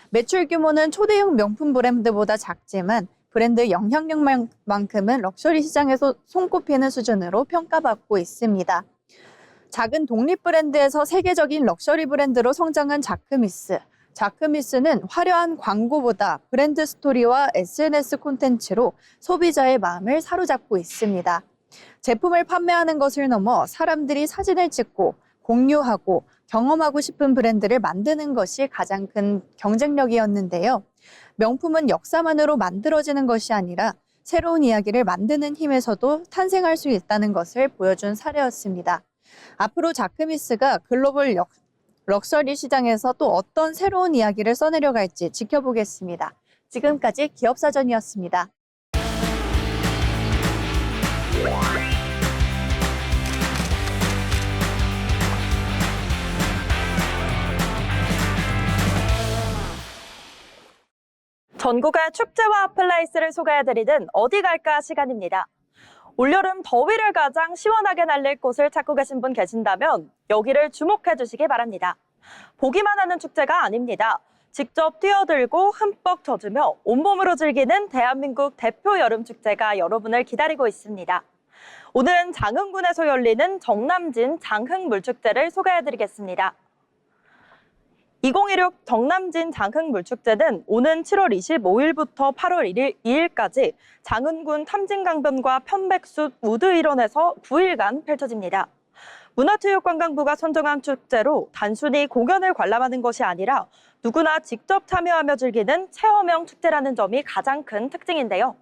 매출 규모는 초대형 명품 브랜드보다 작지만 브랜드 영향력만큼은 럭셔리 시장에서 손꼽히는 수준으로 평가받고 있습니다. 작은 독립 브랜드에서 세계적인 럭셔리 브랜드로 성장한 자크미스. 자크미스는 화려한 광고보다 브랜드 스토리와 SNS 콘텐츠로 소비자의 마음을 사로잡고 있습니다. 제품을 판매하는 것을 넘어 사람들이 사진을 찍고 공유하고 경험하고 싶은 브랜드를 만드는 것이 가장 큰 경쟁력이었는데요. 명품은 역사만으로 만들어지는 것이 아니라 새로운 이야기를 만드는 힘에서도 탄생할 수 있다는 것을 보여준 사례였습니다. 앞으로 자크미스가 글로벌 럭셔리 시장에서 또 어떤 새로운 이야기를 써내려갈지 지켜보겠습니다. 지금까지 기업사전이었습니다. 전국의 축제와 핫플레이스를 소개해드리는 어디 갈까 시간입니다. 올여름 더위를 가장 시원하게 날릴 곳을 찾고 계신 분 계신다면 여기를 주목해 주시기 바랍니다. 보기만 하는 축제가 아닙니다. 직접 뛰어들고 흠뻑 젖으며 온몸으로 즐기는 대한민국 대표 여름 축제가 여러분을 기다리고 있습니다. 오늘은 장흥군에서 열리는 정남진 장흥물축제를 소개해드리겠습니다. 2016 정남진 장흥물축제는 오는 7월 25일부터 8월 2일까지 장흥군 탐진강변과 편백숲 우드 일원에서 9일간 펼쳐집니다. 문화체육관광부가 선정한 축제로 단순히 공연을 관람하는 것이 아니라 누구나 직접 참여하며 즐기는 체험형 축제라는 점이 가장 큰 특징인데요.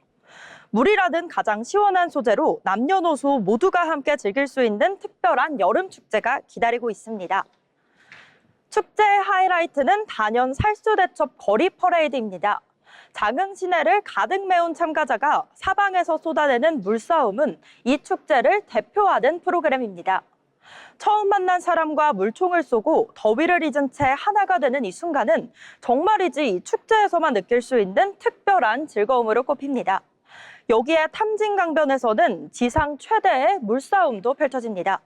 물이라는 가장 시원한 소재로 남녀노소 모두가 함께 즐길 수 있는 특별한 여름 축제가 기다리고 있습니다. 축제의 하이라이트는 단연 살수대첩 거리 퍼레이드입니다. 장흥 시내를 가득 메운 참가자가 사방에서 쏟아내는 물싸움은 이 축제를 대표하는 프로그램입니다. 처음 만난 사람과 물총을 쏘고 더위를 잊은 채 하나가 되는 이 순간은 정말이지 이 축제에서만 느낄 수 있는 특별한 즐거움으로 꼽힙니다. 여기에 탐진강변에서는 지상 최대의 물싸움도 펼쳐집니다.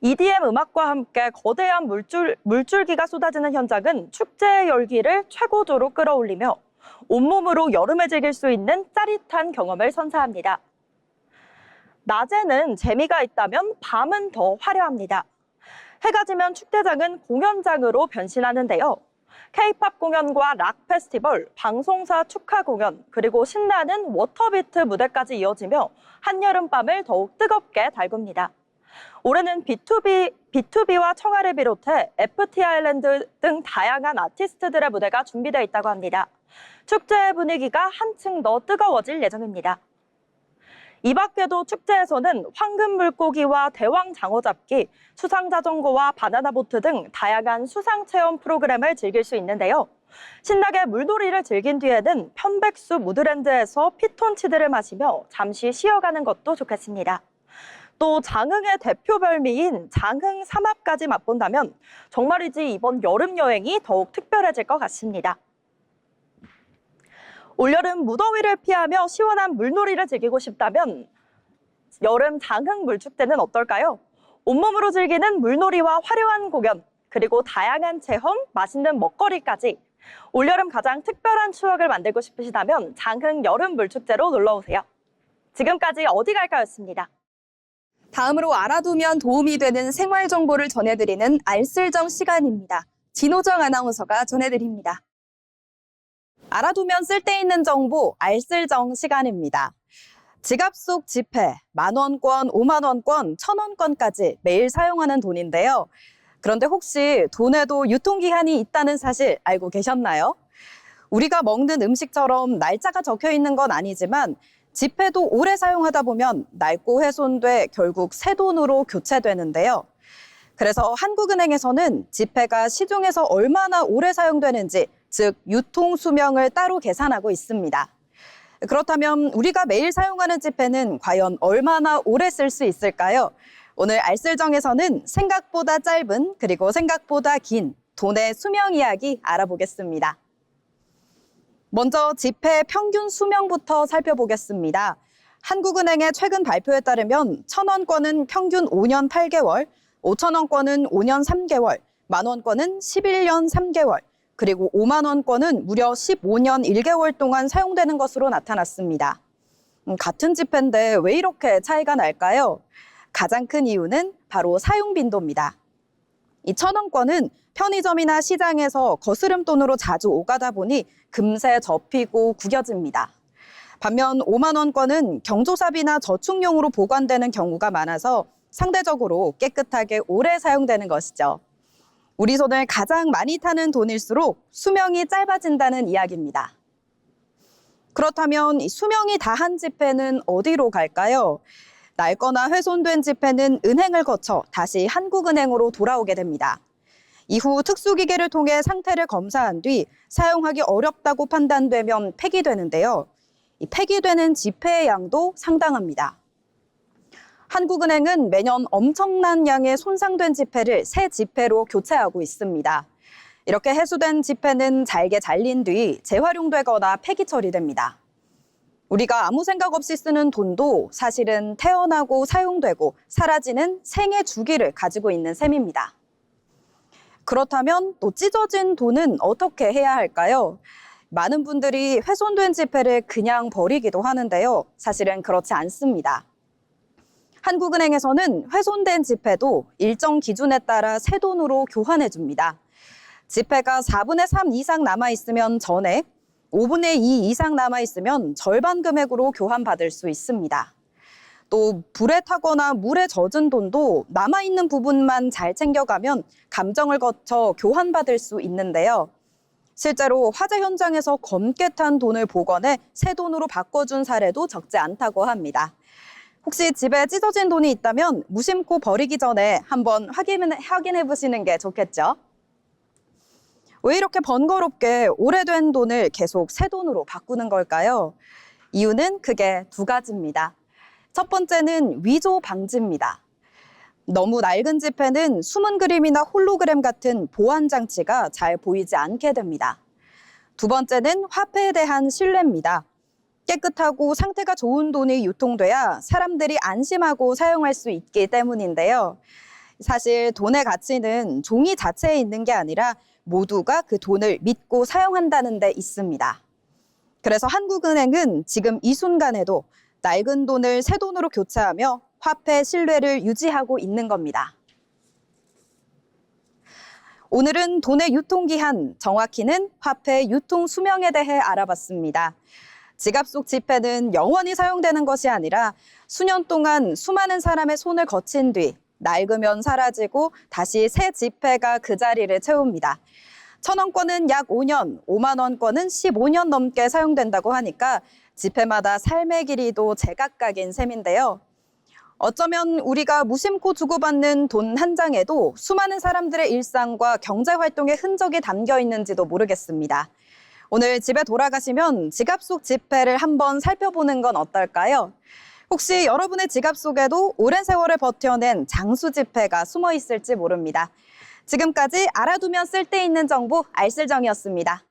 EDM 음악과 함께 거대한 물줄기가 쏟아지는 현장은 축제의 열기를 최고조로 끌어올리며 온몸으로 여름을 즐길 수 있는 짜릿한 경험을 선사합니다. 낮에는 재미가 있다면 밤은 더 화려합니다. 해가 지면 축제장은 공연장으로 변신하는데요. K-팝 공연과 락 페스티벌, 방송사 축하 공연, 그리고 신나는 워터비트 무대까지 이어지며 한여름밤을 더욱 뜨겁게 달굽니다. 올해는 B2B와 청아를 비롯해 FT 아일랜드 등 다양한 아티스트들의 무대가 준비되어 있다고 합니다. 축제의 분위기가 한층 더 뜨거워질 예정입니다. 이 밖에도 축제에서는 황금 물고기와 대왕 장어 잡기, 수상 자전거와 바나나 보트 등 다양한 수상 체험 프로그램을 즐길 수 있는데요. 신나게 물놀이를 즐긴 뒤에는 편백수 무드랜드에서 피톤치드를 마시며 잠시 쉬어가는 것도 좋겠습니다. 또 장흥의 대표 별미인 장흥 삼합까지 맛본다면 정말이지 이번 여름 여행이 더욱 특별해질 것 같습니다. 올여름 무더위를 피하며 시원한 물놀이를 즐기고 싶다면 여름 장흥 물축제는 어떨까요? 온몸으로 즐기는 물놀이와 화려한 공연, 그리고 다양한 체험, 맛있는 먹거리까지 올여름 가장 특별한 추억을 만들고 싶으시다면 장흥 여름 물축제로 놀러오세요. 지금까지 어디 갈까였습니다. 다음으로 알아두면 도움이 되는 생활 정보를 전해드리는 알쓸정 시간입니다. 진호정 아나운서가 전해드립니다. 알아두면 쓸데있는 정보 알쓸정 시간입니다. 지갑 속 지폐, 10,000원권, 50,000원권, 1,000원권까지 매일 사용하는 돈인데요. 그런데 혹시 돈에도 유통기한이 있다는 사실 알고 계셨나요? 우리가 먹는 음식처럼 날짜가 적혀 있는 건 아니지만 지폐도 오래 사용하다 보면 낡고 훼손돼 결국 새 돈으로 교체되는데요. 그래서 한국은행에서는 지폐가 시중에서 얼마나 오래 사용되는지, 즉 유통 수명을 따로 계산하고 있습니다. 그렇다면 우리가 매일 사용하는 지폐는 과연 얼마나 오래 쓸 수 있을까요? 오늘 알쓸정에서는 생각보다 짧은 그리고 생각보다 긴 돈의 수명 이야기 알아보겠습니다. 먼저 지폐 평균 수명부터 살펴보겠습니다. 한국은행의 최근 발표에 따르면 1,000원권은 평균 5년 8개월, 5,000원권은 5년 3개월, 10,000원권은 11년 3개월, 그리고 50,000원권은 무려 15년 1개월 동안 사용되는 것으로 나타났습니다. 같은 지폐인데 왜 이렇게 차이가 날까요? 가장 큰 이유는 바로 사용 빈도입니다. 이 1,000원권은 편의점이나 시장에서 거스름 돈으로 자주 오가다 보니 금세 접히고 구겨집니다. 반면 50,000원권은 경조사비나 저축용으로 보관되는 경우가 많아서 상대적으로 깨끗하게 오래 사용되는 것이죠. 우리 손을 가장 많이 타는 돈일수록 수명이 짧아진다는 이야기입니다. 그렇다면 이 수명이 다한 지폐는 어디로 갈까요? 낡거나 훼손된 지폐는 은행을 거쳐 다시 한국은행으로 돌아오게 됩니다. 이후 특수기계를 통해 상태를 검사한 뒤 사용하기 어렵다고 판단되면 폐기되는데요. 이 폐기되는 지폐의 양도 상당합니다. 한국은행은 매년 엄청난 양의 손상된 지폐를 새 지폐로 교체하고 있습니다. 이렇게 해소된 지폐는 잘게 잘린 뒤 재활용되거나 폐기 처리됩니다. 우리가 아무 생각 없이 쓰는 돈도 사실은 태어나고 사용되고 사라지는 생애 주기를 가지고 있는 셈입니다. 그렇다면 또 찢어진 돈은 어떻게 해야 할까요? 많은 분들이 훼손된 지폐를 그냥 버리기도 하는데요. 사실은 그렇지 않습니다. 한국은행에서는 훼손된 지폐도 일정 기준에 따라 새 돈으로 교환해 줍니다. 지폐가 4분의 3 이상 남아있으면 전액, 5분의 2 이상 남아있으면 절반 금액으로 교환받을 수 있습니다. 또 불에 타거나 물에 젖은 돈도 남아있는 부분만 잘 챙겨가면 감정을 거쳐 교환받을 수 있는데요. 실제로 화재 현장에서 검게 탄 돈을 복원해 새 돈으로 바꿔준 사례도 적지 않다고 합니다. 혹시 집에 찢어진 돈이 있다면 무심코 버리기 전에 한번 확인해 보시는 게 좋겠죠. 왜 이렇게 번거롭게 오래된 돈을 계속 새 돈으로 바꾸는 걸까요? 이유는 크게 두 가지입니다. 첫 번째는 위조 방지입니다. 너무 낡은 지폐는 숨은 그림이나 홀로그램 같은 보안 장치가 잘 보이지 않게 됩니다. 두 번째는 화폐에 대한 신뢰입니다. 깨끗하고 상태가 좋은 돈이 유통돼야 사람들이 안심하고 사용할 수 있기 때문인데요. 사실 돈의 가치는 종이 자체에 있는 게 아니라 모두가 그 돈을 믿고 사용한다는 데 있습니다. 그래서 한국은행은 지금 이 순간에도 낡은 돈을 새 돈으로 교체하며 화폐 신뢰를 유지하고 있는 겁니다. 오늘은 돈의 유통기한, 정확히는 화폐 유통 수명에 대해 알아봤습니다. 지갑 속 지폐는 영원히 사용되는 것이 아니라 수년 동안 수많은 사람의 손을 거친 뒤 낡으면 사라지고 다시 새 지폐가 그 자리를 채웁니다. 1,000원권은 약 5년, 5만 원권은 15년 넘게 사용된다고 하니까 지폐마다 삶의 길이도 제각각인 셈인데요. 어쩌면 우리가 무심코 주고받는 돈 한 장에도 수많은 사람들의 일상과 경제 활동의 흔적이 담겨 있는지도 모르겠습니다. 오늘 집에 돌아가시면 지갑 속 지폐를 한번 살펴보는 건 어떨까요? 혹시 여러분의 지갑 속에도 오랜 세월을 버텨낸 장수 지폐가 숨어 있을지 모릅니다. 지금까지 알아두면 쓸데있는 정보 알쓸정이었습니다.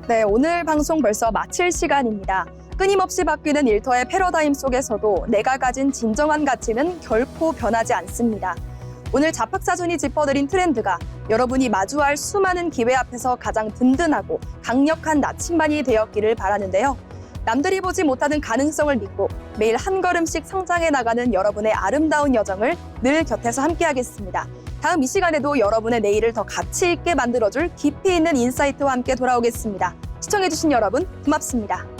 네, 오늘 방송 벌써 마칠 시간입니다. 끊임없이 바뀌는 일터의 패러다임 속에서도 내가 가진 진정한 가치는 결코 변하지 않습니다. 오늘 자팍사전이 짚어드린 트렌드가 여러분이 마주할 수많은 기회 앞에서 가장 든든하고 강력한 나침반이 되었기를 바라는데요. 남들이 보지 못하는 가능성을 믿고 매일 한 걸음씩 성장해 나가는 여러분의 아름다운 여정을 늘 곁에서 함께하겠습니다. 다음 이 시간에도 여러분의 내일을 더 가치 있게 만들어줄 깊이 있는 인사이트와 함께 돌아오겠습니다. 시청해주신 여러분 고맙습니다.